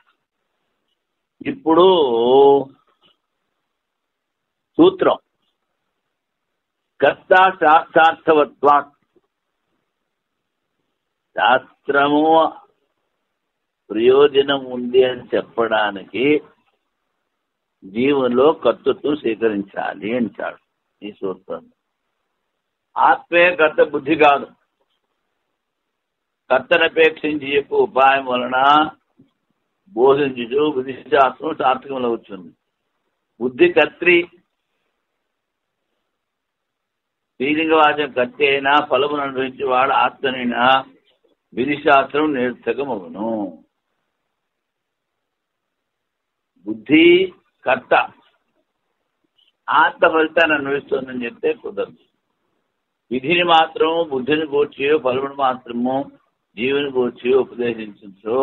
ఇప్పుడు సూత్రం కర్త శాస్త్రార్థవత్వా. శాస్త్రము ప్రయోజనం ఉంది అని చెప్పడానికి జీవుల్లో కర్తృత్వం స్వీకరించాలి అంటాడు ఈ సూత్రం. ఆత్మే కర్త, బుద్ధి కాదు. కర్తనపేక్షించి చెప్పు ఉపాయం వలన బోధించు బుద్ధి శాస్త్రం సార్థకంలో వచ్చింది. బుద్ధి కర్త్రి, శ్రీలింగవాచం కర్త అయినా ఫలమును అనుభవించి వాడు ఆత్మనైనా విధిశాస్త్రం నిరర్థకమగును. బుద్ధి కర్త, ఆత్మ ఫలితాన్ని అనుభవిస్తుందని చెప్తే కుదరదు. విధిని మాత్రము బుద్ధిని కూర్చియో ఫలమును మాత్రము జీవుని కూర్చియో ఉపదేశించో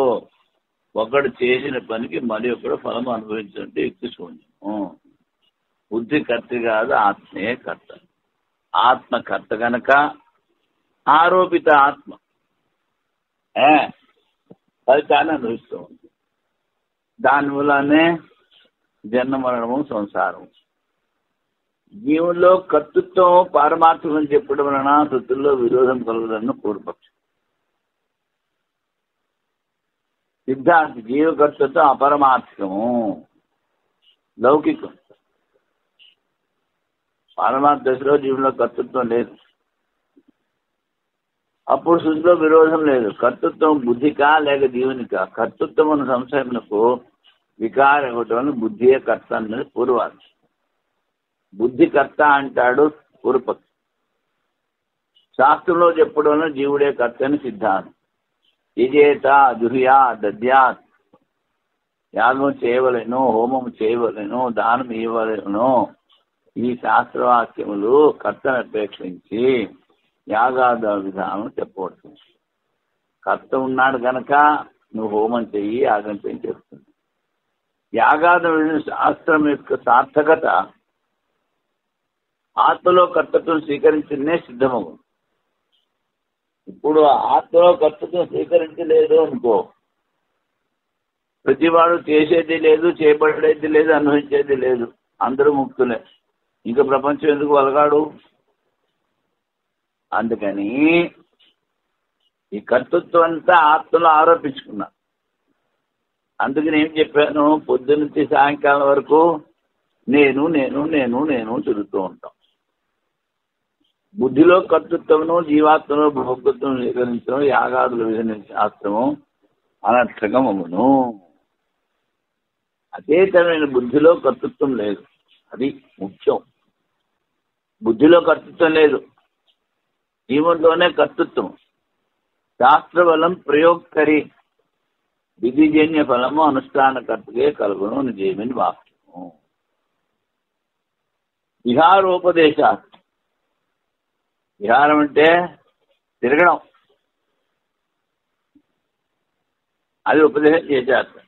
ఒకడు చేసిన పనికి మరి ఒకడు ఫలము అనుభవించుంటే యుక్తి శూన్యము. బుద్ధి కర్త కాదు, ఆత్మే కర్త. ఆత్మ కర్త కనుక ఆరోపిత ఆత్మ ఫలితాన్ని అనుభవిస్తూ ఉంది. దానివల్లనే జన్మ మరణము సంసారం. జీవుల్లో కర్తృత్వం పారమార్థం చెప్పడం వలన శృతుల్లో విరోధం కలుగుదన్న పూర్వపక్షం. సిద్ధాంతి జీవకర్తృత్వం అపరమార్థికము, లౌకికం. పారమార్థ దశలో జీవుల్లో కర్తృత్వం లేదు. అప్పుడు శృతిలో విరోధం లేదు. కర్తృత్వం బుద్ధికా లేక జీవునికా? కర్తృత్వం అన్న సంశయములకు వికారం ఇవ్వటం బుద్ధియే కర్త అన్నది పూర్వార్థం. బుద్ధి కర్త అంటాడు పూర్వపక్షం. శాస్త్రంలో చెప్పడం జీవుడే కర్త అని సిద్ధాంతం. యజేత జుహ్యా దద్యాత్, యాగం చేయవలెను, హోమం చేయవలెను, దానం ఇవ్వలేను. ఈ శాస్త్రవాక్యములు కర్తను అపేక్షించి యాగాద విధానం చెప్పబడుతుంది. కర్త ఉన్నాడు కనుక నువ్వు హోమం చెయ్యి, యాగం చెయ్యి చెప్తుంది. యాగాద శాస్త్రం యొక్క సార్థకత ఆత్మలో కర్తృత్వం స్వీకరించిందే సిద్ధమగు. ఇప్పుడు ఆత్మలో కర్తృత్వం స్వీకరించలేదు అనుకో, ప్రతివాడు చేసేది లేదు, చేయబడేది లేదు, అనుభవించేది లేదు, అందరూ ముక్తులే. ఇంకా ప్రపంచం ఎందుకు వలగాడు? అందుకని ఈ కర్తృత్వం అంతా ఆత్మలో ఆరోపించుకున్నా. అందుకని ఏం చెప్పాను, పొద్దునుంచి సాయంకాలం వరకు నేను నేను నేను నేను తిరుగుతూ ఉంటాం. బుద్ధిలో కర్తృత్వమును జీవాత్మలో భోక్తృత్వం స్వీకరించడం యాగాదుల విధిని శాస్త్రము అనర్థకమమును. అచేతనమైన బుద్ధిలో కర్తృత్వం లేదు, అది ముఖ్యం. బుద్ధిలో కర్తృత్వం లేదు, జీవంలోనే కర్తృత్వం. శాస్త్రబలం ప్రయోగకరి, విధిజన్య ఫలము అనుష్ఠానకర్తగా కలుగును నిజమని వాక్యము. విహారోపదేశాత్, విహారం అంటే తిరగడం, అది ఉపదేశం చేశారు.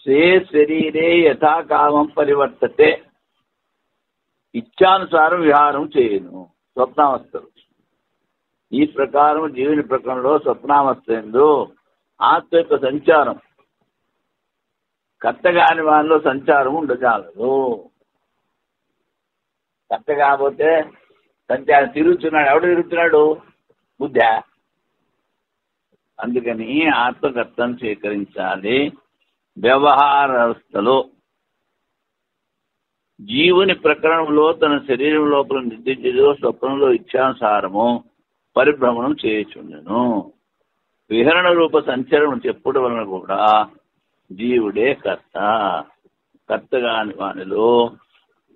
స్వే శరీరే యథాకామం పరివర్తతే, ఇచ్ఛానుసారం విహారం చేయను. స్వప్నావస్థలు ఈ ప్రకారం జీవుని ప్రకరణలో స్వప్నావస్థ ఎందు ఆత్మ యొక్క సంచారం, కర్త కాని వాళ్ళలో సంచారం ఉండజాలదు. కర్త కాకపోతే సంచారం తిరుగుతున్నాడు. ఎవడు తిరుగుతున్నాడు? బుద్ధ. అందుకని ఆత్మకర్తను స్వీకరించాలి. వ్యవహార వ్యవస్థలో జీవుని ప్రకరణంలో తన శరీరం లోపల నిర్దించదో స్వప్నంలో ఇచ్ఛానుసారము పరిభ్రమణం చేయుచుండెను. విహరణ రూప సంచరణం చెప్పుడు వలన కూడా జీవుడే కర్త. కర్త కాని వానిలో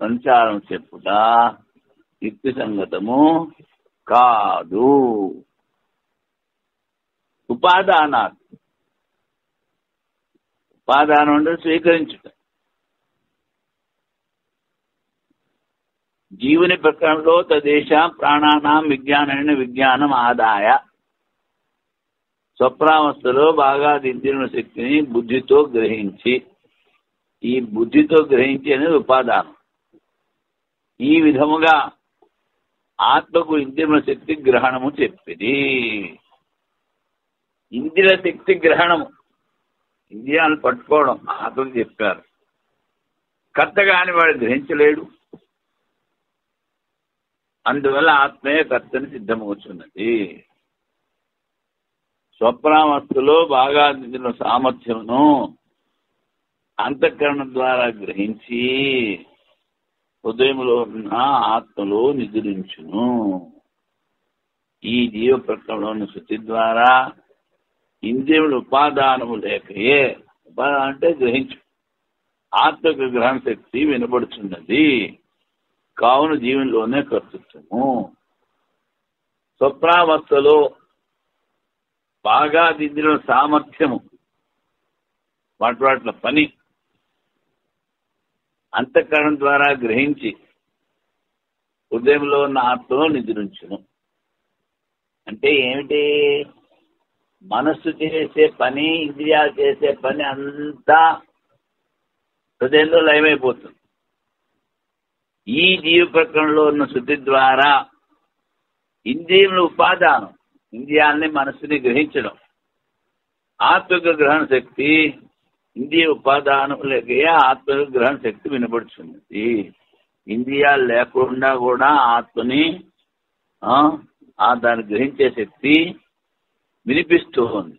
సంచారం చెప్పుట యుక్తి సంగతము కాదు. ఉపాదానాత్, ఉపాదానం అంటే స్వీకరించుట. జీవుని ప్రకరణలో తదేశాం ప్రాణానాం విజ్ఞానైన విజ్ఞానం ఆదాయ స్వప్నావస్థలో బాగా దిద్దిన శక్తిని బుద్ధితో గ్రహించి, ఈ బుద్ధితో గ్రహించి అనేది ఉపాదానం. ఈ విధముగా ఆత్మకు ఇంద్రియ శక్తి గ్రహణము చెప్పింది. ఇంద్రియ శక్తి గ్రహణము, ఇంద్రియాలను పట్టుకోవడం ఆత్మకు చెప్పారు. కర్త కాని వాడు గ్రహించలేడు. అందువల్ల ఆత్మయే కర్తని సిద్ధమవుతున్నది. స్వప్నావస్థలో బాగా దిద్దిన సామర్థ్యమును అంతఃకరణం ద్వారా గ్రహించి హృదయంలో ఉన్న ఆత్మలో నిద్రించును. ఈ జీవ ప్రకరణలోని శృతి ద్వారా ఇంద్రియములు ఉపాదానము లేకయే, ఉపాదానం అంటే గ్రహించు, ఆత్మకు గ్రహణ శక్తి వినబడుతున్నది. కావున జీవనంలోనే కర్తృత్వము. స్వప్నావస్థలో బాగా దిద్దిన సామర్థ్యము, వాట్ల పని అంతఃకరణం ద్వారా గ్రహించి హృదయంలో ఉన్న ఆత్మలో నిద్రించును. అంటే ఏమిటి? మనస్సు చేసే పని, ఇంద్రియాలు చేసే పని అంతా హృదయంలో లయమైపోతుంది. ఈ జీవ ప్రకరణలో ఉన్న శుద్ధి ద్వారా ఇంద్రియముల ఉపాదానం, ఇంద్రియాలని మనస్సుని గ్రహించడం, ఆత్మక గ్రహణ శక్తి, ఇంద్రియ ఉపాదానం లేక ఆత్మక గ్రహణ శక్తి వినబడుతున్నది. ఇంద్రియాలు లేకుండా కూడా ఆత్మని దాన్ని గ్రహించే శక్తి వినిపిస్తూ ఉంది.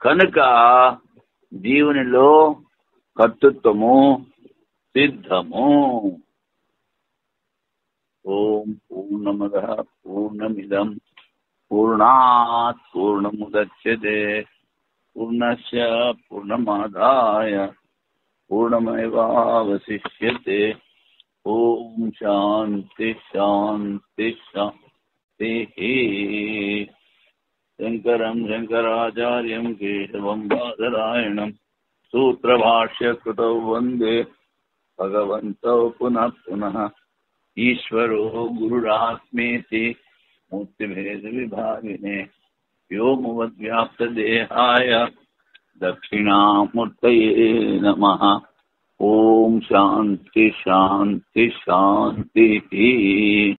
కనుక జీవునిలో కర్తృత్వము సిద్ధము. ఓం పూర్ణమదః పూర్ణమిదం పూర్ణాత్ పూర్ణముదచ్యతే పూర్ణస్య పూర్ణమాదాయ పూర్ణమేవావశిష్యతే. ఓం శాంతి శాంతి శాంతి. శంకరం శంకరాచార్యం కేశవం బాదరాయణం సూత్రభాష్యకృతౌ వందే భగవంతౌ పునః పునః. ఈశ్వరో గురురాత్మేతి మూర్తిభేద విభాగినే వ్యోమవద్వ్యాప్తదేహాయ దక్షిణామూర్తయే నమః. ఓం శాంతి శాంతి శాంతి.